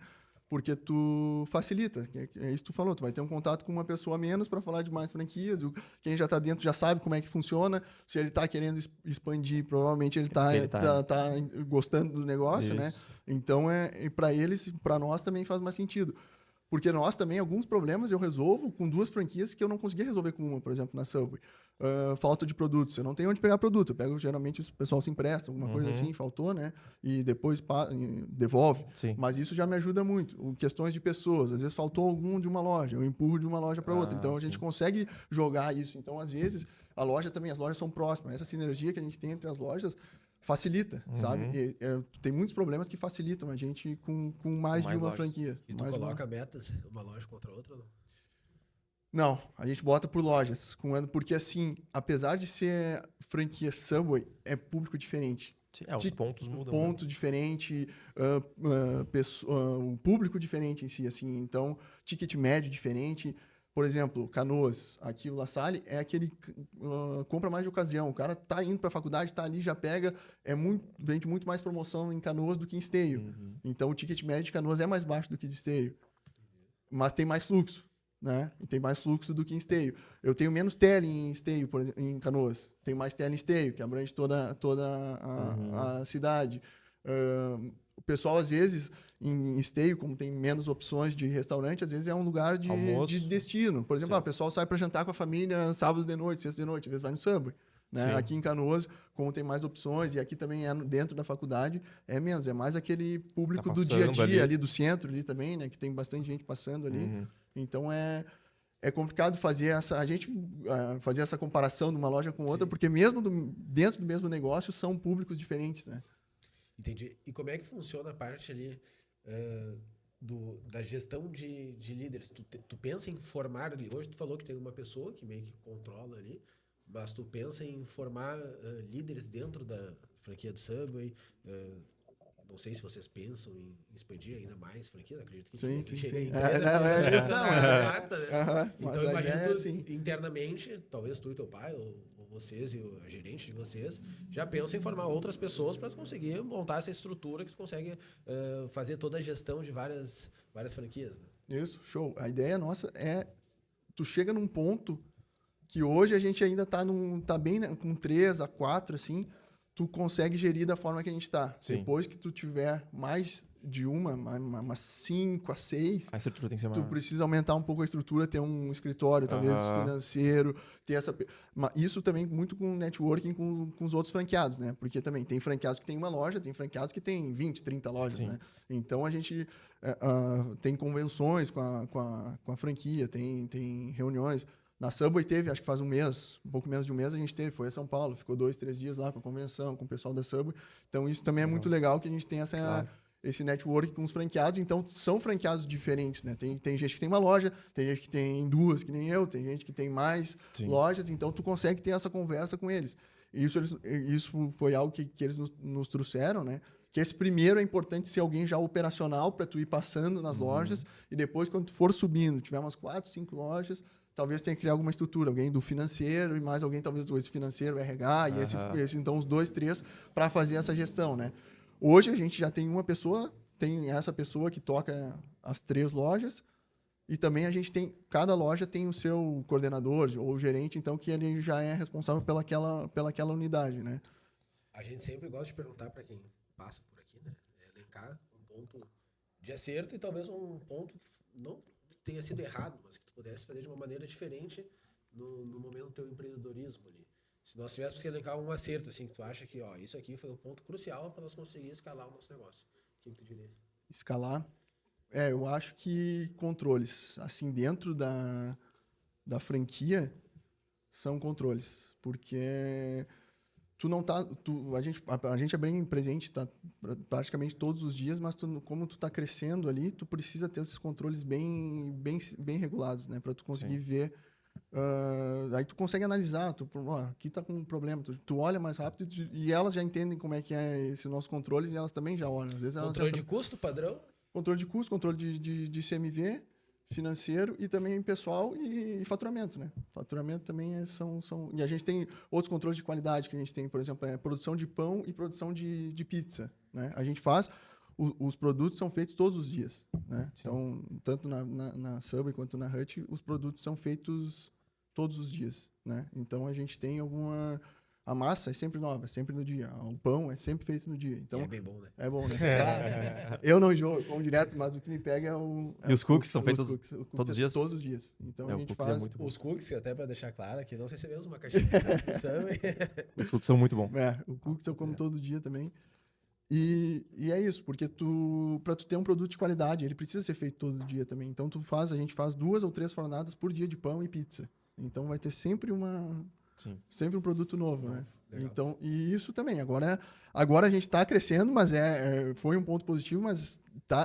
Speaker 2: Porque tu facilita, é isso que tu falou, tu vai ter um contato com uma pessoa a menos para falar de mais franquias, quem já está dentro já sabe como é que funciona, se ele está querendo expandir, provavelmente ele está gostando do negócio, né? Então, para eles, para nós também faz mais sentido. Porque nós também, alguns problemas eu resolvo com 2 franquias que eu não conseguia resolver com uma, por exemplo, na Subway. Falta de produtos. Eu não tenho onde pegar produto. Eu pego, geralmente, o pessoal se empresta, alguma coisa assim, faltou, né? E depois devolve.
Speaker 3: Sim.
Speaker 2: Mas isso já me ajuda muito. Questões de pessoas. Às vezes faltou algum de uma loja. Eu empurro de uma loja para outra. Então, a gente consegue jogar isso. Então, às vezes, as lojas são próximas. Essa sinergia que a gente tem entre as lojas facilita, sabe? Tem muitos problemas que facilitam a gente com mais de uma
Speaker 3: lojas.
Speaker 2: franquia.
Speaker 1: E tu coloca metas, uma loja contra a outra, não?
Speaker 2: Não, a gente bota por lojas, porque assim, apesar de ser franquia Subway, é público diferente.
Speaker 3: Sim, os pontos mudam.
Speaker 2: Ponto diferente, o público diferente em si, assim. Então, ticket médio diferente. Por exemplo, Canoas, aqui o La Salle, é aquele compra mais de ocasião. O cara tá indo para a faculdade, tá ali, já pega, vende muito mais promoção em Canoas do que em Esteio. Então, o ticket médio de Canoas é mais baixo do que de Esteio. Mas tem mais fluxo, né? E tem mais fluxo do que em Esteio. Eu tenho menos tele em Esteio, por exemplo, em Canoas. Tenho mais tele em Esteio, que abrange toda a cidade. O pessoal, às vezes, em Esteio, como tem menos opções de restaurante, às vezes é um lugar de destino. Por exemplo, o pessoal sai para jantar com a família sábado de noite, sexta de noite, às vezes vai no Subway. Né? Aqui em Canoas, como tem mais opções, e aqui também é dentro da faculdade, é menos. É mais aquele público do dia a dia, ali do centro ali também, né? Que tem bastante gente passando ali. Então, é complicado fazer essa comparação de uma loja com outra, porque mesmo dentro do mesmo negócio, são públicos diferentes, né?
Speaker 1: Entendi. E como é que funciona a parte ali da gestão de líderes? Tu pensa em formar ali? Hoje tu falou que tem uma pessoa que meio que controla ali, mas tu pensa em formar líderes dentro da franquia do Subway? Não sei se vocês pensam em expandir ainda mais franquias, acredito que sim. Chega em 3 Então, eu imagino que internamente, talvez tu e teu pai, ou vocês e a gerente de vocês, já pensam em formar outras pessoas para conseguir montar essa estrutura que tu consegue fazer toda a gestão de várias franquias. Né?
Speaker 2: Isso, show. A ideia nossa tu chega num ponto que hoje a gente ainda tá bem, né, com 3 a 4, assim, tu consegue gerir da forma que a gente está. Depois que tu tiver mais de umas 5 a 6,
Speaker 3: a estrutura tem que ser maior.
Speaker 2: Tu precisa aumentar um pouco a estrutura, ter um escritório, talvez financeiro, ter essa... Isso também muito com networking com os outros franqueados, né? Porque também tem franqueados que tem uma loja, tem franqueados que tem 20, 30 lojas, né? Então, a gente tem convenções com a franquia, tem reuniões. Na Subway teve, acho que faz um pouco menos de um mês a gente teve, foi a São Paulo, ficou 2, 3 dias lá com a convenção, com o pessoal da Subway. Então, isso também é muito legal que a gente tem esse network com os franqueados. Então, são franqueados diferentes, né? Tem gente que tem uma loja, tem gente que tem 2, que nem eu, tem gente que tem mais lojas. Então, tu consegue ter essa conversa com eles. Isso foi algo que eles nos trouxeram, né? Que esse primeiro é importante ser alguém já operacional para tu ir passando nas lojas. E depois, quando tu for subindo, tiver umas 4, 5 lojas, talvez tenha que criar alguma estrutura, alguém do financeiro e mais alguém, talvez, esse financeiro, RH, e então os 2, 3, para fazer essa gestão, né? Hoje a gente já tem tem essa pessoa que toca as 3 lojas, E também a gente tem, cada loja tem o seu coordenador ou gerente, então que ele já é responsável pelaquela unidade, né?
Speaker 1: A gente sempre gosta de perguntar para quem passa por aqui, né? Elencar um ponto de acerto e talvez um ponto que não tenha sido errado, mas que tu pudesse fazer de uma maneira diferente no momento do teu empreendedorismo ali. Se nós tivéssemos que elencar um acerto, assim, que tu acha que, ó, isso aqui foi o ponto crucial para nós conseguir escalar o nosso negócio. O que tu diria?
Speaker 2: Escalar. Eu acho que controles, assim, dentro da franquia, são controles. Porque tu não tá... a gente é bem presente, tá, praticamente todos os dias, mas como tu tá crescendo ali, tu precisa ter esses controles bem regulados, né? Para tu conseguir ver... aí tu consegue analisar, aqui tá com um problema, tu olha mais rápido e elas já entendem como é que é esse nosso controle e elas também já olham. Às vezes
Speaker 1: controle de custo padrão?
Speaker 2: Controle de custo, controle de CMV, financeiro e também pessoal e faturamento, né? Faturamento também são... E a gente tem outros controles de qualidade que a gente tem, por exemplo, produção de pão e produção de pizza, né? A gente faz... Os produtos são feitos todos os dias, né? Então, tanto na Subway quanto na Hut, os produtos são feitos todos os dias, né? Então, a gente tem alguma... A massa é sempre nova, é sempre no dia. O pão é sempre feito no dia. Então,
Speaker 1: é bem bom, né?
Speaker 2: É bom, né? Eu não enjoo, eu como direto, mas o que me pega é o...
Speaker 3: E os cookies são feitos todos os dias?
Speaker 2: Todos os dias. Então, a gente faz...
Speaker 1: Os cookies, até para deixar claro, que nós recebemos uma caixinha de
Speaker 3: Os cookies são muito bons.
Speaker 2: O cookies eu como todo dia também. E é isso, porque para tu ter um produto de qualidade, ele precisa ser feito todo dia também. Então, a gente faz 2 ou 3 fornadas por dia de pão e pizza. Então, vai ter sempre sempre um produto novo, né?
Speaker 1: Legal.
Speaker 2: Então, e isso também. Agora a gente está crescendo, mas foi um ponto positivo, mas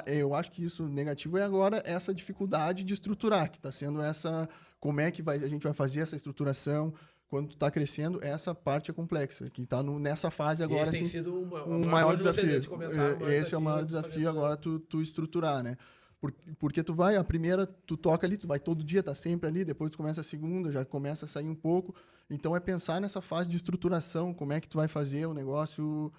Speaker 2: eu acho que isso negativo é agora essa dificuldade de estruturar, que está sendo como é que a gente vai fazer essa estruturação quando tu está crescendo, essa parte é complexa, que está nessa fase agora.
Speaker 1: Esse
Speaker 2: assim,
Speaker 1: tem sido
Speaker 2: um maior desafio.
Speaker 1: Esse
Speaker 2: é o maior desafio agora, tu estruturar, né? Porque a primeira, tu toca ali, tu vai todo dia, tá sempre ali, depois tu começa a segunda, já começa a sair um pouco. Então, é pensar nessa fase de estruturação, como é que tu vai fazer o negócio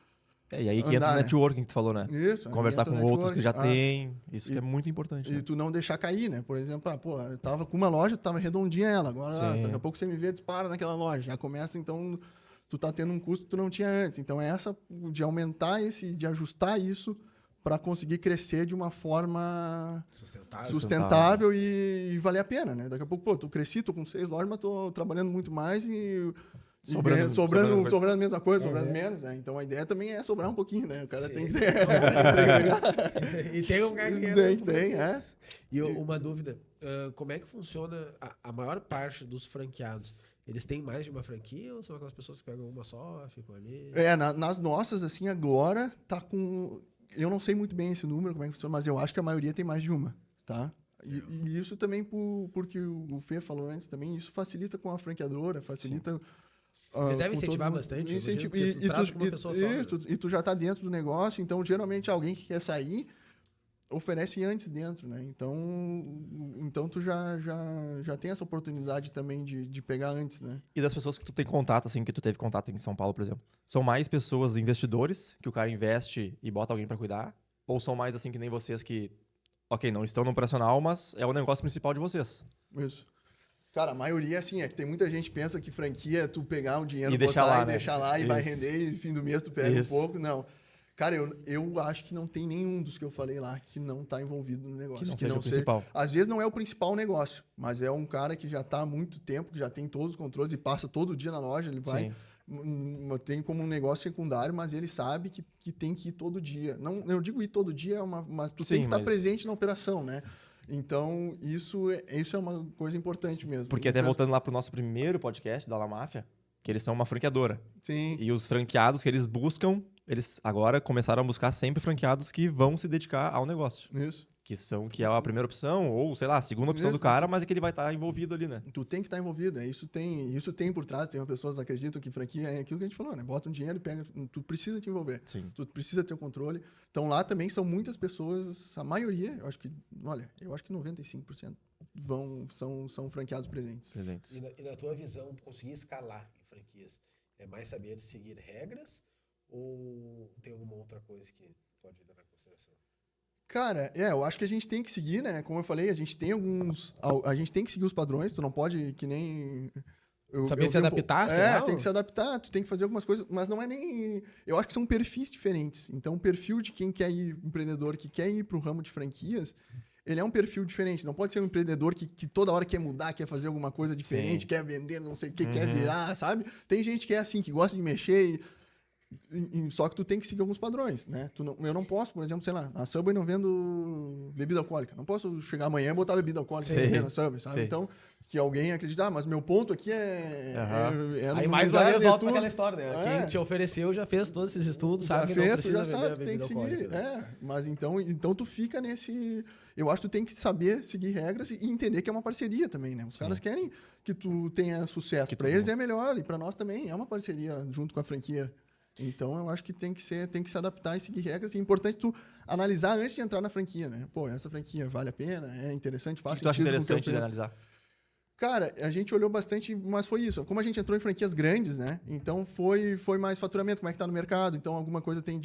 Speaker 3: e aí que entra o networking que tu falou, né?
Speaker 2: Isso.
Speaker 3: Conversar com outros que já tem, isso que é muito importante.
Speaker 2: E tu não deixar cair, né? Por exemplo, eu tava com uma loja, tava redondinha ela, agora daqui a pouco você me vê, dispara naquela loja, já começa, então, tu tá tendo um custo que tu não tinha antes. Então, é essa de aumentar de ajustar isso para conseguir crescer de uma forma sustentável e valer a pena, né? Daqui a pouco, tu cresci, tô com 6 lojas, mas tô trabalhando muito mais e sobrando a mesma coisa, sobrando menos, né? Então a ideia também é sobrar um pouquinho, né? O cara tem que ter.
Speaker 1: E tem um cara que
Speaker 2: tem.
Speaker 1: E uma dúvida, como é que funciona a maior parte dos franqueados? Eles têm mais de uma franquia ou são aquelas pessoas que pegam uma só, ficam ali?
Speaker 2: Nas nossas, assim, agora tá com... Eu não sei muito bem esse número, como é que funciona, mas eu acho que a maioria tem mais de uma, tá? E isso também, porque o Fê falou antes também, isso facilita com a franqueadora, facilita...
Speaker 1: Eles devem incentivar bastante.
Speaker 2: E tu já está dentro do negócio, então geralmente alguém que quer sair oferece antes dentro, né? Então tu já tem essa oportunidade também de pegar antes, né?
Speaker 3: E das pessoas que tu tem contato, assim, que tu teve contato em São Paulo, por exemplo, são mais pessoas investidores, que o cara investe e bota alguém para cuidar? Ou são mais assim que nem vocês que, ok, não estão no operacional, mas é o negócio principal de vocês?
Speaker 2: Isso. Cara, a maioria, assim, é que tem muita gente que pensa que franquia é tu pegar o dinheiro,
Speaker 3: deixar lá, né?
Speaker 2: deixar lá e vai render e no fim do mês tu pega um pouco. Não. Cara, eu acho que não tem nenhum dos que eu falei lá que não está envolvido no negócio.
Speaker 3: Que não seja o principal.
Speaker 2: Às vezes não é o principal negócio, mas é um cara que já está há muito tempo, que já tem todos os controles e passa todo dia na loja, ele vai... Tem como um negócio secundário, mas ele sabe que tem que ir todo dia. Não, eu digo ir todo dia, mas tu tem que estar presente na operação, né? Então, isso é uma coisa importante mesmo.
Speaker 3: Porque até voltando lá pro nosso primeiro podcast da La Máfia, que eles são uma franqueadora.
Speaker 2: Sim.
Speaker 3: E os franqueados que eles buscam, eles agora começaram a buscar sempre franqueados que vão se dedicar ao negócio.
Speaker 2: Isso.
Speaker 3: Que é a primeira opção, ou, sei lá, a segunda opção do cara, mas é que ele vai estar envolvido ali, né?
Speaker 2: Tu tem que estar envolvido, isso tem por trás, tem pessoas que acreditam que franquia é aquilo que a gente falou, né? Bota um dinheiro e pega, tu precisa te envolver.
Speaker 3: Sim.
Speaker 2: Tu precisa ter o controle. Então lá também são muitas pessoas, a maioria, eu acho que 95% são franqueados presentes.
Speaker 1: E na tua visão, tu conseguir escalar em franquias, é mais saber seguir regras ou tem alguma outra coisa que pode levar em consideração?
Speaker 2: Cara, eu acho que a gente tem que seguir, né? Como eu falei, a gente tem que seguir os padrões, tu não pode que nem...
Speaker 1: Saber se adaptar,
Speaker 2: tem que se adaptar, tu tem que fazer algumas coisas, mas não é nem... Eu acho que são perfis diferentes. Então, o perfil de quem quer ir, empreendedor que quer ir pro ramo de franquias, ele é um perfil diferente. Não pode ser um empreendedor que toda hora quer mudar, quer fazer alguma coisa diferente, quer vender, não sei o que, quer virar, sabe? Tem gente que é assim, que gosta de mexer só que tu tem que seguir alguns padrões, né? Eu não posso, por exemplo, sei lá, na Subway não vendo bebida alcoólica. Não posso chegar amanhã e botar bebida alcoólica na Subway, sabe? Então, que alguém acredita, mas meu ponto aqui é
Speaker 1: aí mais uma vez volta para aquela história, né? Quem te ofereceu já fez todos esses estudos, sabe que não precisa vender a bebida alcoólica.
Speaker 2: Mas então tu fica nesse... Eu acho que tu tem que saber seguir regras e entender que é uma parceria também, né? Os caras querem que tu tenha sucesso. Para eles é melhor e para nós também. É uma parceria junto com a franquia. Então, eu acho que tem que se adaptar e seguir regras. E é importante tu analisar antes de entrar na franquia, né? Pô, essa franquia vale a pena? É interessante? Faz sentido?
Speaker 3: O que tu acha interessante de analisar?
Speaker 2: Cara, a gente olhou bastante, mas foi isso. Como a gente entrou em franquias grandes, né? Então, foi mais faturamento. Como é que tá no mercado? Então, alguma coisa tem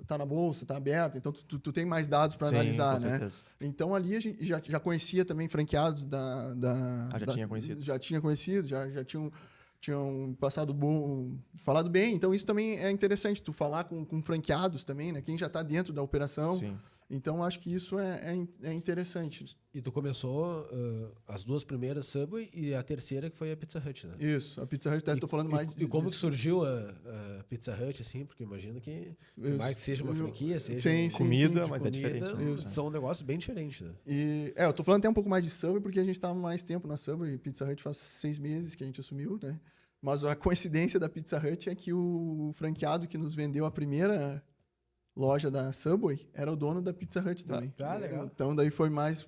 Speaker 2: tá na bolsa, tá aberta. Então, tu tem mais dados para analisar, né?
Speaker 3: Certeza.
Speaker 2: Então, ali a gente já conhecia também franqueados
Speaker 3: tinha conhecido.
Speaker 2: Já tinha conhecido, já tinham falado bem. Então, isso também é interessante, tu falar com franqueados também, né? Quem já está dentro da operação.
Speaker 3: Sim.
Speaker 2: Então, acho que isso é interessante.
Speaker 1: E tu começou as duas primeiras Subway e a terceira que foi a Pizza Hut, né?
Speaker 2: Isso, a Pizza Hut, estou falando mais...
Speaker 1: E como que surgiu a Pizza Hut, assim? Porque imagino que mais que seja uma franquia, seja
Speaker 3: comida,
Speaker 1: sim,
Speaker 3: mas
Speaker 1: comida,
Speaker 3: é diferente. Né?
Speaker 1: São negócios bem diferentes, né?
Speaker 2: E, eu tô falando até um pouco mais de Subway, porque a gente está mais tempo na Subway. Pizza Hut faz 6 meses que a gente assumiu, né? Mas a coincidência da Pizza Hut é que o franqueado que nos vendeu a primeira loja da Subway era o dono da Pizza Hut também.
Speaker 1: Legal.
Speaker 2: Então, daí foi mais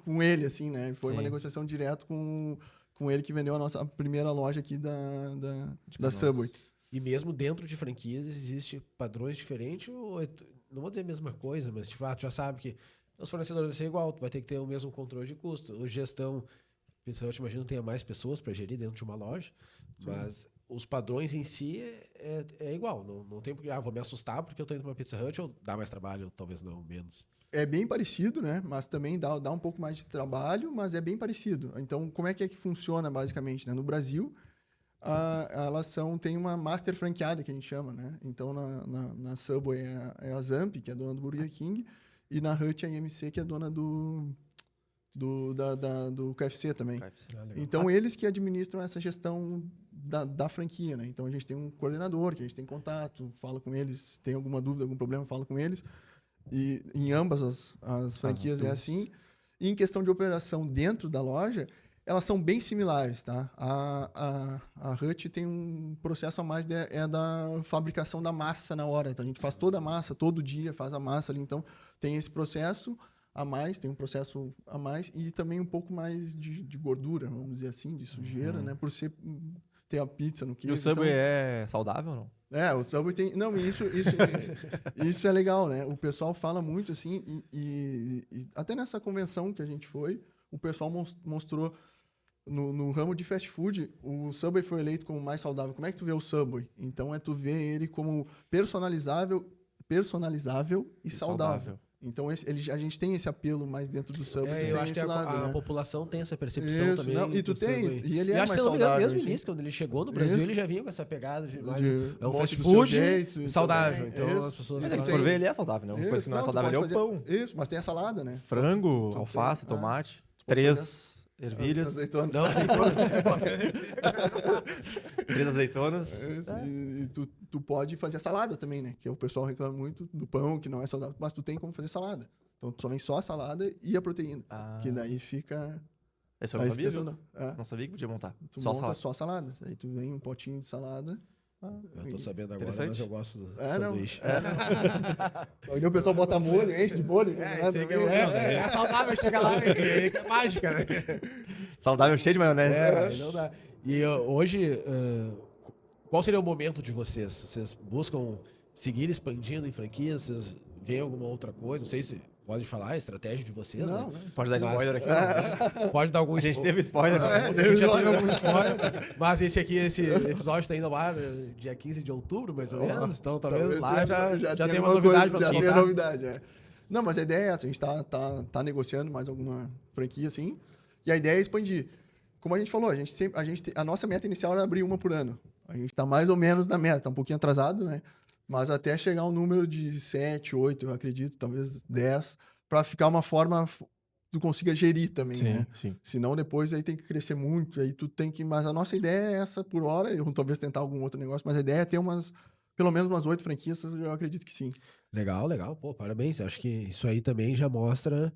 Speaker 2: com ele, assim, né? Foi uma negociação direto com ele que vendeu a nossa primeira loja aqui da Subway.
Speaker 1: E mesmo dentro de franquias existem padrões diferentes? Ou não vou dizer a mesma coisa, mas tipo, tu já sabe que os fornecedores vão ser igual, tu vai ter que ter o mesmo controle de custo. A gestão, Pizza Hut, imagino, tenha mais pessoas para gerir dentro de uma loja, mas os padrões em si é igual. Não tem porque, vou me assustar porque eu estou indo para uma Pizza Hut, ou dá mais trabalho, ou talvez não, menos.
Speaker 2: É bem parecido, né? Mas também dá um pouco mais de trabalho, mas é bem parecido. Então, como é que funciona, basicamente, né? No Brasil, elas tem uma master franqueada, que a gente chama, né? Então, na Subway é a Zamp, que é dona do Burger King, e na Hut é a IMC, que é dona do KFC também. Então, eles que administram essa gestão da franquia, né? Então, a gente tem um coordenador, que a gente tem contato, fala com eles, tem alguma dúvida, algum problema, fala com eles. E em ambas as franquias é assim. E em questão de operação dentro da loja, elas são bem similares, tá? A Hut tem um processo a mais, é da fabricação da massa na hora. Então, a gente faz toda a massa, todo dia faz a massa ali. Então, tem esse processo a mais, tem um processo a mais e também um pouco mais de gordura, vamos dizer assim, de sujeira, né? Por ter a pizza no queijo.
Speaker 3: E o Subway é saudável ou não?
Speaker 2: O Subway tem... Não, isso é legal, né? O pessoal fala muito, assim, e até nessa convenção que a gente foi, o pessoal mostrou no ramo de fast food, o Subway foi eleito como mais saudável. Como é que tu vê o Subway? Então, tu vê ele como personalizável e saudável. Então, a gente tem esse apelo mais dentro do Subway.
Speaker 1: Eu acho que a população tem essa percepção também.
Speaker 2: Não, e tu tem, e ele
Speaker 1: mais
Speaker 2: saudável.
Speaker 1: Desde o início, quando ele chegou no Brasil, ele já vinha com essa pegada de um fast
Speaker 2: food
Speaker 1: saudável. Então, as pessoas...
Speaker 3: Se for ver, ele é saudável, né? Uma coisa que não é saudável é o pão.
Speaker 2: Isso, mas tem a salada, né?
Speaker 3: Frango, alface, tomate, 3 ervilhas.
Speaker 2: Azeitonas.
Speaker 1: Não, azeitonas.
Speaker 3: 3 azeitonas.
Speaker 2: E tu pode fazer salada também, né? Que o pessoal reclama muito do pão, que não é saudável, mas tu tem como fazer salada. Então, tu só vem só a salada e a proteína. Que daí fica...
Speaker 3: Esse eu não sabia, viu? Não sabia que podia montar.
Speaker 2: Tu monta só salada. Aí tu vem um potinho de salada...
Speaker 1: Eu tô sabendo agora, mas eu gosto do sanduíche.
Speaker 2: O pessoal bota molho, enche de molho.
Speaker 1: É saudável, chega lá, é mágica, né?
Speaker 3: Saudável, cheio de maionese.
Speaker 1: Não dá. E hoje, qual seria o momento de vocês? Vocês buscam seguir expandindo em franquias? Vocês veem alguma outra coisa? Não sei se pode falar a estratégia de vocês,
Speaker 2: Não,
Speaker 1: né?
Speaker 3: Pode dar
Speaker 1: Mas-
Speaker 3: spoiler aqui?
Speaker 1: Pode dar algum
Speaker 3: A gente
Speaker 1: spoiler.
Speaker 3: teve spoiler. né?
Speaker 1: A gente já teve algum spoiler, mas esse episódio está indo lá dia 15 de outubro, mais ou menos, então talvez lá já tem uma novidade para
Speaker 2: Já
Speaker 1: nos
Speaker 2: tem a
Speaker 1: contar.
Speaker 2: novidade, Não, mas a ideia é essa, a gente tá negociando mais alguma franquia, assim, e a ideia é expandir. Como a gente falou, a nossa meta inicial era abrir uma por ano. A gente tá mais ou menos na meta, tá um pouquinho atrasado, né? Mas até chegar um número de 7, 8, eu acredito, talvez 10, para ficar uma forma que tu consiga gerir também, né?
Speaker 3: Sim.
Speaker 2: Senão depois aí tem que crescer muito, aí tu tem que... Mas a nossa ideia é essa por hora, eu talvez tentar algum outro negócio, mas a ideia é ter pelo menos umas 8 franquias, eu acredito que sim.
Speaker 1: Legal, legal. Pô, parabéns. Acho que isso aí também já mostra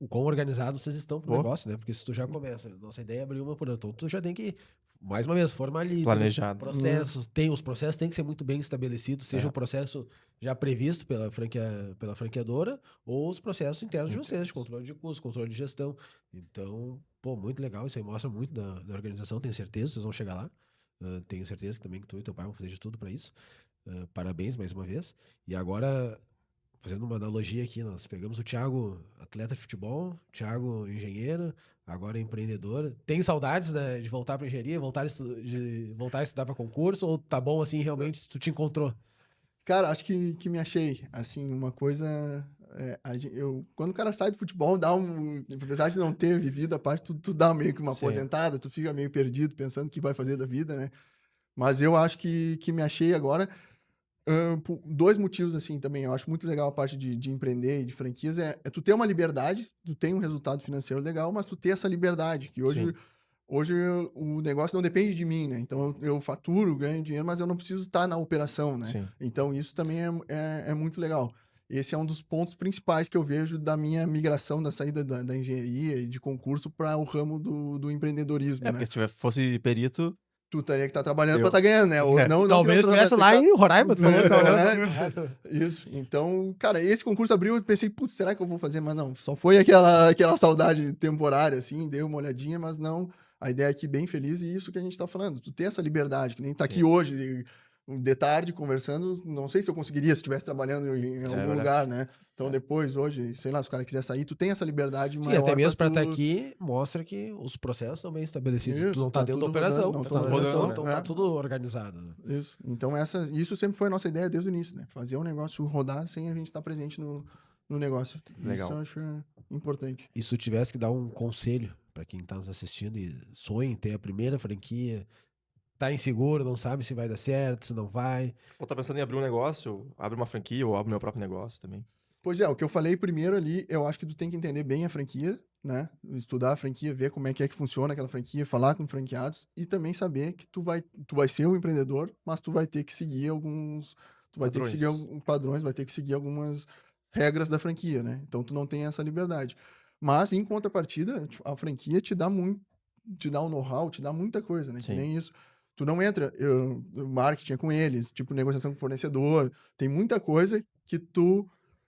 Speaker 1: o quão organizados vocês estão pro
Speaker 3: Pô.
Speaker 1: negócio, né? Porque se tu já começa, nossa ideia é abrir uma por ano, então tu já tem que, mais uma vez, formalizar
Speaker 3: Planejado.
Speaker 1: processos. Os processos têm que ser muito bem estabelecidos, seja o processo já previsto pela franqueadora ou os processos internos de vocês, de controle de custos, controle de gestão. Então, pô, muito legal. Isso aí mostra muito da organização, tenho certeza, vocês vão chegar lá. Tenho certeza que também que tu e teu pai vão fazer de tudo para isso. Parabéns mais uma vez. E agora, fazendo uma analogia aqui, nós pegamos o Thiago, atleta de futebol, Thiago, engenheiro, agora empreendedor. Tem saudades, né, de voltar para engenharia, de voltar a estudar para concurso? Ou tá bom assim, realmente, tu te encontrou?
Speaker 2: Cara, acho que me achei. Assim, uma coisa. Quando o cara sai do futebol, apesar de não ter vivido a parte, tu dá meio que uma
Speaker 3: Sim.
Speaker 2: aposentada, tu fica meio perdido pensando o que vai fazer da vida, né? Mas eu acho que me achei agora. Por 2 motivos, assim, também. Eu acho muito legal a parte de empreender e de franquias. É tu ter uma liberdade, tu tem um resultado financeiro legal, mas tu ter essa liberdade, que
Speaker 3: Sim.
Speaker 2: hoje o negócio não depende de mim, né? Então eu faturo, ganho dinheiro, mas eu não preciso estar na operação, né?
Speaker 3: Sim.
Speaker 2: Então isso também é muito legal. Esse é um dos pontos principais que eu vejo da minha migração, da saída da engenharia e de concurso para o ramo do empreendedorismo, né?
Speaker 3: Porque se fosse perito,
Speaker 2: Tu teria que estar trabalhando
Speaker 3: Eu-
Speaker 2: para estar ganhando, né? Ou não
Speaker 1: Talvez
Speaker 2: que eu
Speaker 1: estivesse lá em Roraima, tu falou que tava lá.
Speaker 2: Isso. Então, cara, esse concurso abriu, eu pensei, putz, será que eu vou fazer? Mas não, só foi aquela saudade temporária, assim, dei uma olhadinha, mas não. A ideia aqui bem feliz e isso que a gente tá falando. Tu ter essa liberdade, que nem tá aqui hoje, de tarde, conversando, não sei se eu conseguiria se estivesse trabalhando em
Speaker 3: Isso é
Speaker 2: algum
Speaker 3: verdade.
Speaker 2: lugar, né? Então depois, hoje, sei lá, se o cara quiser sair, tu tem essa liberdade
Speaker 1: Sim,
Speaker 2: maior.
Speaker 1: até mesmo para
Speaker 2: tu-
Speaker 1: estar aqui, mostra que os processos estão bem estabelecidos.
Speaker 2: Isso,
Speaker 1: Tu não tá
Speaker 2: tá
Speaker 1: dentro da
Speaker 2: tudo
Speaker 1: operação,
Speaker 2: rodando, não
Speaker 1: tu
Speaker 2: tô
Speaker 1: tá na
Speaker 2: na
Speaker 1: gestão,
Speaker 3: operação,
Speaker 1: então
Speaker 2: né?
Speaker 1: tá tudo organizado. Né?
Speaker 2: Isso. Então, isso sempre foi a nossa ideia desde o início, né? Fazer o negócio rodar sem a gente estar presente no negócio.
Speaker 3: Legal.
Speaker 2: Isso eu acho importante.
Speaker 1: E se tu tivesse que dar um conselho para quem tá nos assistindo e sonha em ter a primeira franquia, tá inseguro, não sabe se vai dar certo, se não vai.
Speaker 3: ou tá pensando em abrir um negócio, abre uma franquia ou abre meu próprio negócio também.
Speaker 2: Pois é, o que eu falei primeiro ali, eu acho que tu tem que entender bem a franquia, né? Estudar a franquia, ver como é que funciona aquela franquia, falar com franqueados e também saber que tu vai ser um empreendedor, mas tu vai ter que seguir tu vai ter que
Speaker 3: Padrões.
Speaker 2: seguir alguns padrões, vai ter que seguir algumas regras da franquia, né? Então tu não tem essa liberdade. Mas em contrapartida, a franquia te dá um know-how, te dá muita coisa, né? Que
Speaker 3: Sim.
Speaker 2: nem isso. Tu não entra, marketing é com eles, tipo negociação com fornecedor, tem muita coisa que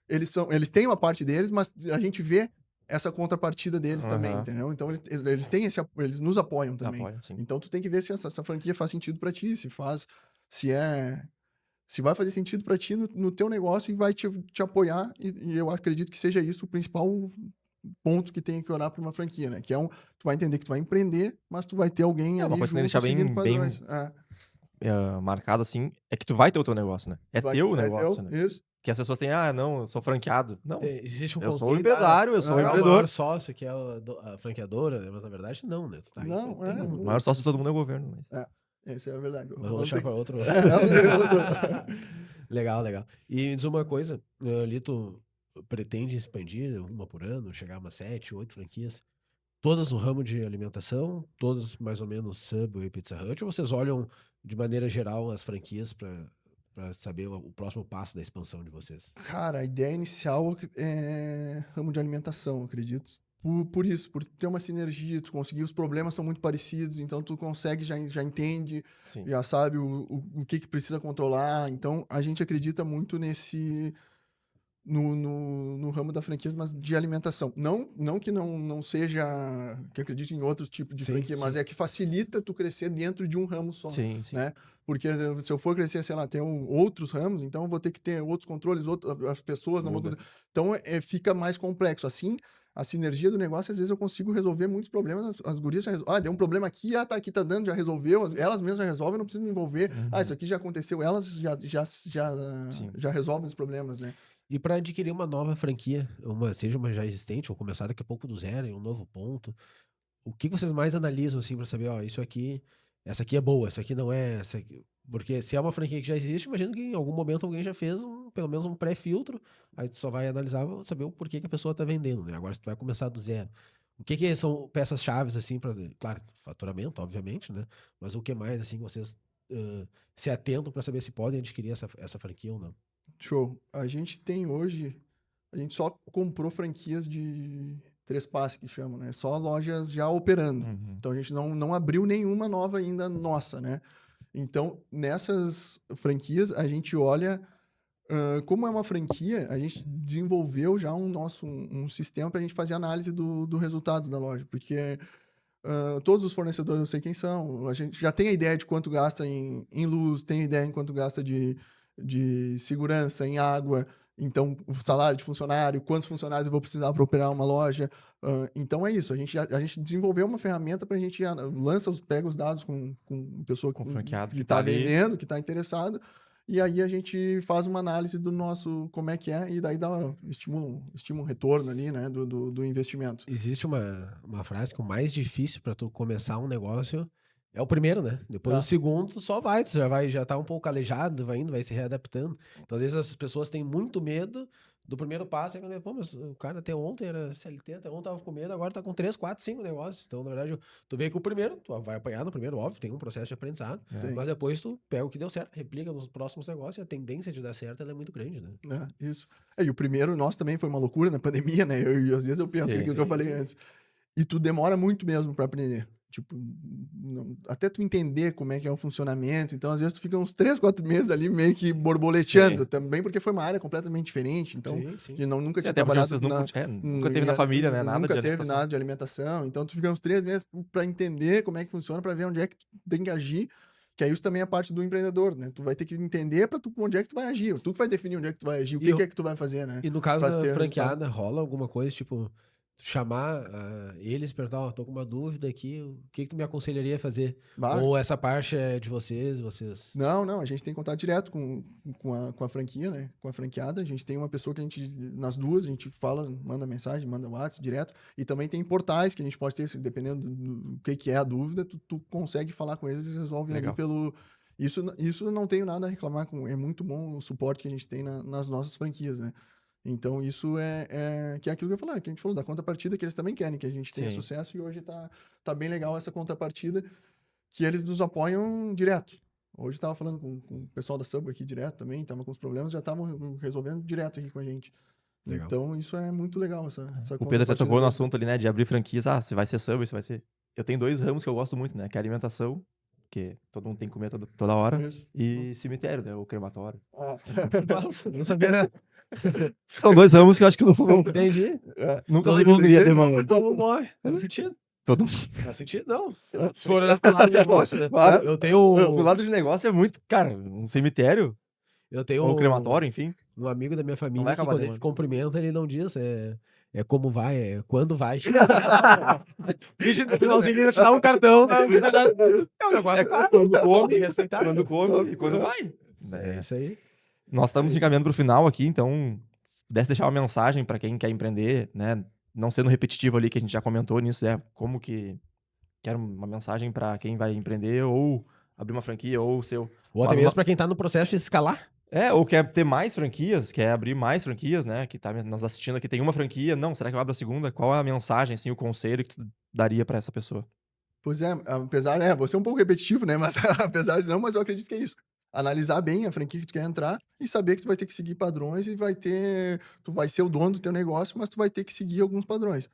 Speaker 2: eles têm uma parte deles, mas a gente vê essa contrapartida deles também,
Speaker 3: Aham.
Speaker 2: entendeu? Então eles têm eles nos apoiam também.
Speaker 3: Apoio, sim.
Speaker 2: Então tu tem que ver se essa franquia faz sentido pra ti, se vai fazer sentido pra ti no teu negócio e vai te apoiar, e eu acredito que seja isso o principal ponto que tem que olhar para uma franquia, né? Que tu vai entender que tu vai empreender, mas tu vai ter alguém ali
Speaker 3: uma coisa que tem que
Speaker 2: junto
Speaker 3: deixar bem-
Speaker 2: seguindo padrões.
Speaker 3: Marcado assim, é que tu vai ter o teu negócio, né? É teu o negócio, né?
Speaker 2: Isso.
Speaker 3: Que as pessoas têm, não, eu sou franqueado. Não,
Speaker 1: Existe um
Speaker 3: eu sou um
Speaker 1: conceito,
Speaker 3: empresário, eu sou um
Speaker 1: o
Speaker 3: empreendedor.
Speaker 1: maior sócio, que é a franqueadora, né? Mas na verdade não, né? Tu tá aí,
Speaker 2: Não,
Speaker 1: tem
Speaker 2: é.
Speaker 3: O maior sócio de todo mundo é o governo. Mas...
Speaker 2: Essa é a verdade.
Speaker 1: Mas vou deixar para outro.
Speaker 2: Não,
Speaker 1: Legal, legal. E me diz uma coisa, ali tu pretende expandir uma por ano, chegar a umas 7, 8 franquias, todas no ramo de alimentação, todas mais ou menos Subway e Pizza Hut, ou vocês olham de maneira geral as franquias para saber o próximo passo da expansão de vocês?
Speaker 2: Cara, a ideia inicial é ramo de alimentação, acredito. Por isso, por ter uma sinergia, tu conseguir, os problemas são muito parecidos, então tu consegue, já entende,
Speaker 3: Sim.
Speaker 2: já sabe o que precisa controlar. Então, a gente acredita muito no ramo da franquia, mas de alimentação. Não que não seja, que acredite em outros tipos de
Speaker 1: Sim,
Speaker 2: franquia, mas
Speaker 1: sim.
Speaker 2: é que facilita tu crescer dentro de um ramo só,
Speaker 3: Sim, sim.
Speaker 2: né? Porque se eu for crescer, sei lá, ter outros ramos, então eu vou ter que ter outros controles, as pessoas não vão
Speaker 3: Muda.
Speaker 2: conseguir. Então, fica mais complexo. Assim, a sinergia do negócio, às vezes eu consigo resolver muitos problemas, as gurias já resolvem. Ah, deu um problema aqui, tá aqui, tá dando, já resolveu, elas mesmas já resolvem, eu não preciso me envolver. Ah, isso aqui já aconteceu, elas
Speaker 3: Sim.
Speaker 2: já resolvem os problemas, né?
Speaker 1: E para adquirir uma nova franquia, seja uma já existente, ou começar daqui a pouco do zero, em um novo ponto, o que vocês mais analisam, assim, para saber, ó, isso aqui, essa aqui é boa, essa aqui não é, essa aqui... Porque se é uma franquia que já existe, imagino que em algum momento alguém já fez pelo menos um pré-filtro, aí tu só vai analisar, saber o porquê que a pessoa tá vendendo, né? Agora, se tu vai começar do zero, o que são peças-chaves, assim, para, claro, faturamento, obviamente, né? Mas o que mais, assim, vocês se atentam para saber se podem adquirir essa franquia ou não?
Speaker 2: Show. A gente tem hoje, a gente só comprou franquias de três passes, que chamam, né? Só lojas já operando.
Speaker 3: Uhum.
Speaker 2: Então a gente não abriu nenhuma nova ainda nossa, né? Então, nessas franquias, a gente olha, como é uma franquia, a gente desenvolveu já um sistema para a gente fazer análise do resultado da loja, porque todos os fornecedores eu sei quem são, a gente já tem a ideia de quanto gasta em luz, tem ideia em quanto gasta de segurança, em água, então o salário de funcionário, quantos funcionários eu vou precisar para operar uma loja. Então é isso, a gente desenvolveu uma ferramenta para a gente pega os dados com pessoa
Speaker 3: Com o franqueado
Speaker 2: que
Speaker 3: que
Speaker 2: está
Speaker 3: tá ali.
Speaker 2: vendendo, que está interessado, e aí a gente faz uma análise do nosso, como é que é, e daí estimula um retorno ali, né, do investimento.
Speaker 1: Existe uma frase que o mais difícil para tu começar um negócio é o primeiro, né? Depois o segundo tu só vai, já tá um pouco calejado, vai indo, vai se readaptando. Então, às vezes as pessoas têm muito medo do primeiro passo, é quando, pô, mas o cara até ontem era CLT, até ontem tava com medo, agora tá com 3, 4, 5 negócios. Então, na verdade, tu vem com o primeiro, tu vai apanhar no primeiro, óbvio, tem um processo de aprendizado,
Speaker 2: Tem.
Speaker 1: mas depois tu pega o que deu certo, replica nos próximos negócios e a tendência de dar certo ela é muito grande, né?
Speaker 2: Isso. E o primeiro nosso também foi uma loucura na pandemia, né? E às vezes eu penso
Speaker 3: Sim,
Speaker 2: aquilo que eu
Speaker 1: sim.
Speaker 2: falei antes. E tu demora muito mesmo para aprender. Tipo, até tu entender como é que é o funcionamento. Então, às vezes, tu fica uns 3, 4 meses ali meio que borboleteando.
Speaker 3: Sim.
Speaker 2: Também porque foi uma área completamente diferente. Então,
Speaker 1: Sim.
Speaker 2: e nunca
Speaker 3: Sim,
Speaker 2: tinha
Speaker 3: até porque
Speaker 2: trabalhado
Speaker 3: vocês nunca teve na família, né? Nada
Speaker 2: nunca
Speaker 3: de
Speaker 2: teve
Speaker 3: alimentação.
Speaker 2: nada de alimentação. Então, tu fica uns 3 meses para entender como é que funciona, para ver onde é que tu tem que agir. Que aí isso também é parte do empreendedor, né? Tu vai ter que entender para tu onde é que tu vai agir. Tu que vai definir onde é que tu vai agir, o que é que tu vai fazer, né?
Speaker 1: E no caso
Speaker 2: Pra
Speaker 1: da
Speaker 2: ter resultado.
Speaker 1: franqueada, rola alguma coisa, tipo, chamar eles, perguntar, ó, tô com uma dúvida aqui, o que tu me aconselharia a fazer?
Speaker 2: Bah,
Speaker 1: Ou essa parte é de vocês?
Speaker 2: Não, a gente tem contato direto com a franquia, né? Com a franqueada. A gente tem uma pessoa que nas duas, a gente fala, manda mensagem, manda WhatsApp direto. E também tem portais que a gente pode ter, dependendo do que é a dúvida, tu consegue falar com eles e resolve ali
Speaker 3: Legal.
Speaker 2: pelo... Isso eu não tenho nada a reclamar com. É muito bom o suporte que a gente tem nas nossas franquias, né? Então, isso que é aquilo que eu falei, que a gente falou, da contrapartida que eles também querem, que a gente tenha
Speaker 3: Sim.
Speaker 2: sucesso. E hoje tá bem legal essa contrapartida, que eles nos apoiam direto. Hoje estava falando com o pessoal da Subway aqui direto também, estava com os problemas, já estavam resolvendo direto aqui com a gente.
Speaker 1: Legal.
Speaker 2: Então, isso é muito legal, essa
Speaker 3: O Pedro até
Speaker 2: contrapartida
Speaker 3: tocou no
Speaker 2: deles.
Speaker 3: assunto ali, né? De abrir franquias. Ah, se vai ser Subway, se vai ser... Eu tenho 2 ramos que eu gosto muito, né? Que é alimentação, que todo mundo tem que comer toda hora.
Speaker 2: Isso.
Speaker 3: E cemitério, né? O crematório.
Speaker 1: Nossa, não sabia nada.
Speaker 3: São 2 ramos que eu acho que não...
Speaker 1: Entendi.
Speaker 3: Nunca
Speaker 1: Todo
Speaker 3: vou
Speaker 1: mundo
Speaker 3: conseguir ter, mano.
Speaker 1: Todo mundo morre. Faz sentido.
Speaker 3: Todo mundo...
Speaker 1: Faz sentido, não. Se for olhar pro lado de negócio, né?
Speaker 3: Claro.
Speaker 1: Eu
Speaker 3: O
Speaker 1: tenho...
Speaker 3: lado de negócio é muito... Cara, um cemitério
Speaker 1: Eu tenho
Speaker 3: ou um crematório, enfim.
Speaker 1: um amigo da minha
Speaker 3: Não
Speaker 1: família
Speaker 3: vai
Speaker 1: que
Speaker 3: acabar
Speaker 1: quando ele
Speaker 3: demorando.
Speaker 1: te cumprimenta, ele não diz é como vai, é quando vai. Gente, no finalzinho ele te dá um cartão. É um negócio
Speaker 3: Quando come,
Speaker 1: respeitar.
Speaker 3: quando come e quando vai.
Speaker 1: É isso aí.
Speaker 3: Nós estamos encaminhando para o final aqui, então, se pudesse deixar uma mensagem para quem quer empreender, né? Não sendo repetitivo ali, que a gente já comentou nisso, como que quero uma mensagem para quem vai empreender ou abrir uma franquia ou o seu.
Speaker 1: Ou até
Speaker 3: Mas
Speaker 1: mesmo pra quem tá no processo de escalar.
Speaker 3: ou quer ter mais franquias, quer abrir mais franquias, né? Que tá nos assistindo aqui, tem uma franquia, não, será que eu abro a segunda? Qual é a mensagem, assim, o conselho que tu daria para essa pessoa?
Speaker 2: Pois é, apesar, vou ser um pouco repetitivo, né? Mas apesar de não, mas eu acredito que é isso. Analisar bem a franquia que tu quer entrar e saber que tu vai ter que seguir padrões e tu vai ser o dono do teu negócio, mas tu vai ter que seguir alguns padrões.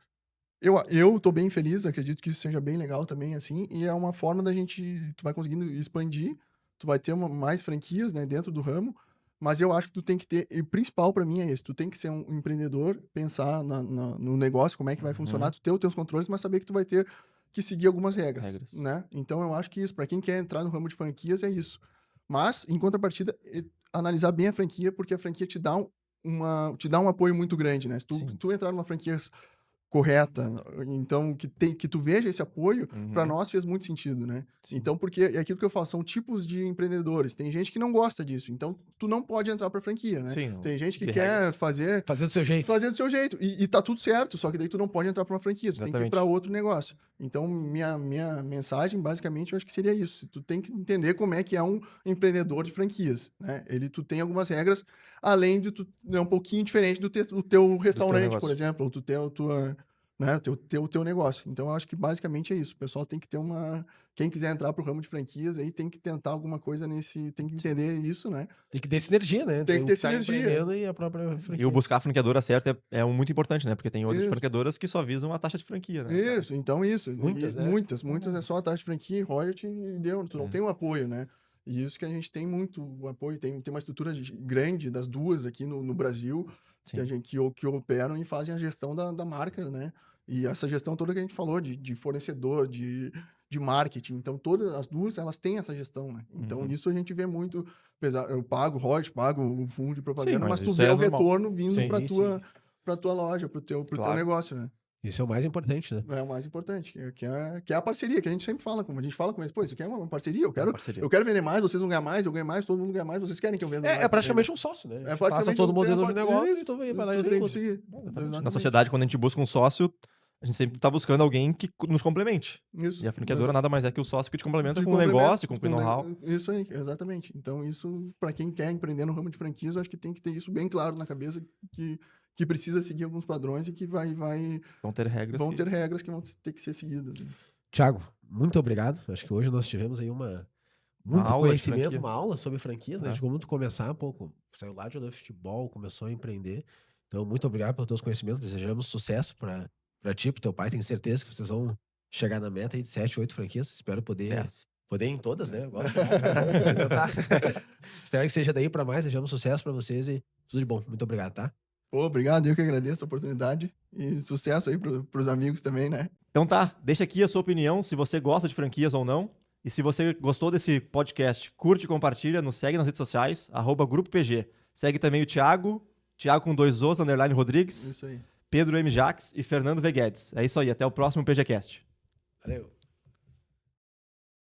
Speaker 2: Eu tô bem feliz, acredito que isso seja bem legal também, assim, e é uma forma tu vai conseguindo expandir, tu vai ter mais franquias, né, dentro do ramo, Mas eu acho que tu tem que ter, e o principal pra mim é esse, tu tem que ser um empreendedor, pensar no negócio, como é que vai funcionar, tu ter os teus controles, mas saber que tu vai ter que seguir algumas regras, né? Então eu acho que isso, pra quem quer entrar no ramo de franquias, é isso. Mas, em contrapartida, analisar bem a franquia, porque a franquia te dá um apoio muito grande, né? Se tu entrar numa franquia correta, então que tu veja esse apoio, para nós fez muito sentido, né?
Speaker 3: Sim.
Speaker 2: Então, porque é aquilo que eu falo, são tipos de empreendedores. Tem gente que não gosta disso, então tu não pode entrar para franquia, né?
Speaker 3: Sim,
Speaker 2: tem gente que
Speaker 3: de
Speaker 2: quer
Speaker 3: regras.
Speaker 2: fazer
Speaker 1: do seu jeito.
Speaker 2: do seu jeito e tá tudo certo, só que daí tu não pode entrar para uma franquia, tu tem que ir
Speaker 3: Exatamente.
Speaker 2: para outro negócio. Então, minha mensagem basicamente eu acho que seria isso. Tu tem que entender como é que é um empreendedor de franquias, né? Tu tem algumas regras além de tu é um pouquinho diferente do teu restaurante,
Speaker 3: negócio.
Speaker 2: por exemplo, ou tu ter a tua, né, o teu negócio. Então, eu acho que basicamente é isso. O pessoal tem que ter quem quiser entrar pro ramo de franquias aí tem que tentar alguma coisa tem que entender isso, né?
Speaker 1: Tem que ter sinergia, né?
Speaker 2: Tem que ter
Speaker 1: tá
Speaker 2: sinergia.
Speaker 1: empreendendo e a própria franquia.
Speaker 3: E o buscar a franqueadora certa é muito importante, né? Porque tem outras
Speaker 2: Isso.
Speaker 3: franqueadoras que só visam a taxa de franquia, né?
Speaker 2: Isso, então isso.
Speaker 1: Muitas, né?
Speaker 2: Muitas é só a taxa de franquia, royalty e deu. Tu não tem um apoio, né? E isso que a gente tem muito apoio. Tem uma estrutura grande das duas aqui no Brasil que operam e fazem a gestão da marca, né? E essa gestão toda que a gente falou de fornecedor, de marketing. Então, todas as duas, elas têm essa gestão, né? Então, isso a gente vê muito. Apesar, eu pago royalties, pago o fundo de propaganda,
Speaker 3: Sim,
Speaker 2: mas tu
Speaker 3: isso
Speaker 2: vê
Speaker 3: é
Speaker 2: o
Speaker 3: normal.
Speaker 2: retorno vindo
Speaker 1: Sim,
Speaker 2: pra tua loja, pro teu negócio, né?
Speaker 1: Isso é o mais importante, né?
Speaker 2: É o mais importante, que é a parceria, que a gente sempre fala, como a gente fala com eles, pô, isso aqui é uma parceria, eu quero vender mais, vocês vão ganhar mais, eu ganho mais, todo mundo ganha mais, vocês querem que eu venda mais.
Speaker 1: É praticamente um sócio, né?
Speaker 2: É
Speaker 1: Passa todo o modelo de negócio e tu vai lá e
Speaker 2: tem que
Speaker 1: executa.
Speaker 2: seguir.
Speaker 3: Na sociedade, quando a gente busca um sócio, a gente sempre tá buscando alguém que nos complemente.
Speaker 2: Isso.
Speaker 3: E a franqueadora nada mais é que o sócio que te complementa
Speaker 2: Te
Speaker 3: com o negócio, com o know-how.
Speaker 2: Isso aí, exatamente. Então, isso, para quem quer empreender no ramo de franquias, eu acho que tem que ter isso bem claro na cabeça, que precisa seguir alguns padrões e que
Speaker 3: Vão ter regras.
Speaker 2: vão ter regras que vão ter que ser seguidas. Né?
Speaker 1: Thiago, muito obrigado. Acho que hoje nós tivemos aí muito
Speaker 3: aula de
Speaker 1: conhecimento,
Speaker 3: franquia.
Speaker 1: uma aula sobre franquias, né? De como tu começar um pouco, saiu lá de jogador de futebol, começou a empreender. Então, muito obrigado pelos teus conhecimentos. Desejamos sucesso para ti, pro teu pai. Tenho certeza que vocês vão chegar na meta aí de 7, 8 franquias. Espero poder ir em todas, né? Eu gosto de tentar. Espero que seja daí para mais. Desejamos sucesso para vocês e tudo de bom. Muito obrigado, tá?
Speaker 2: Pô, obrigado, eu que agradeço a oportunidade e sucesso aí pros amigos também, né?
Speaker 3: Então tá, deixa aqui a sua opinião, se você gosta de franquias ou não. E se você gostou desse podcast, curte e compartilha, nos segue nas redes sociais, @Grupo PG. Segue também o Thiago com 2 Os, _Rodrigues,
Speaker 2: Isso aí.
Speaker 3: Pedro M. Jaques e Fernando V. Guedes. É isso aí, até o próximo PGCast.
Speaker 1: Valeu.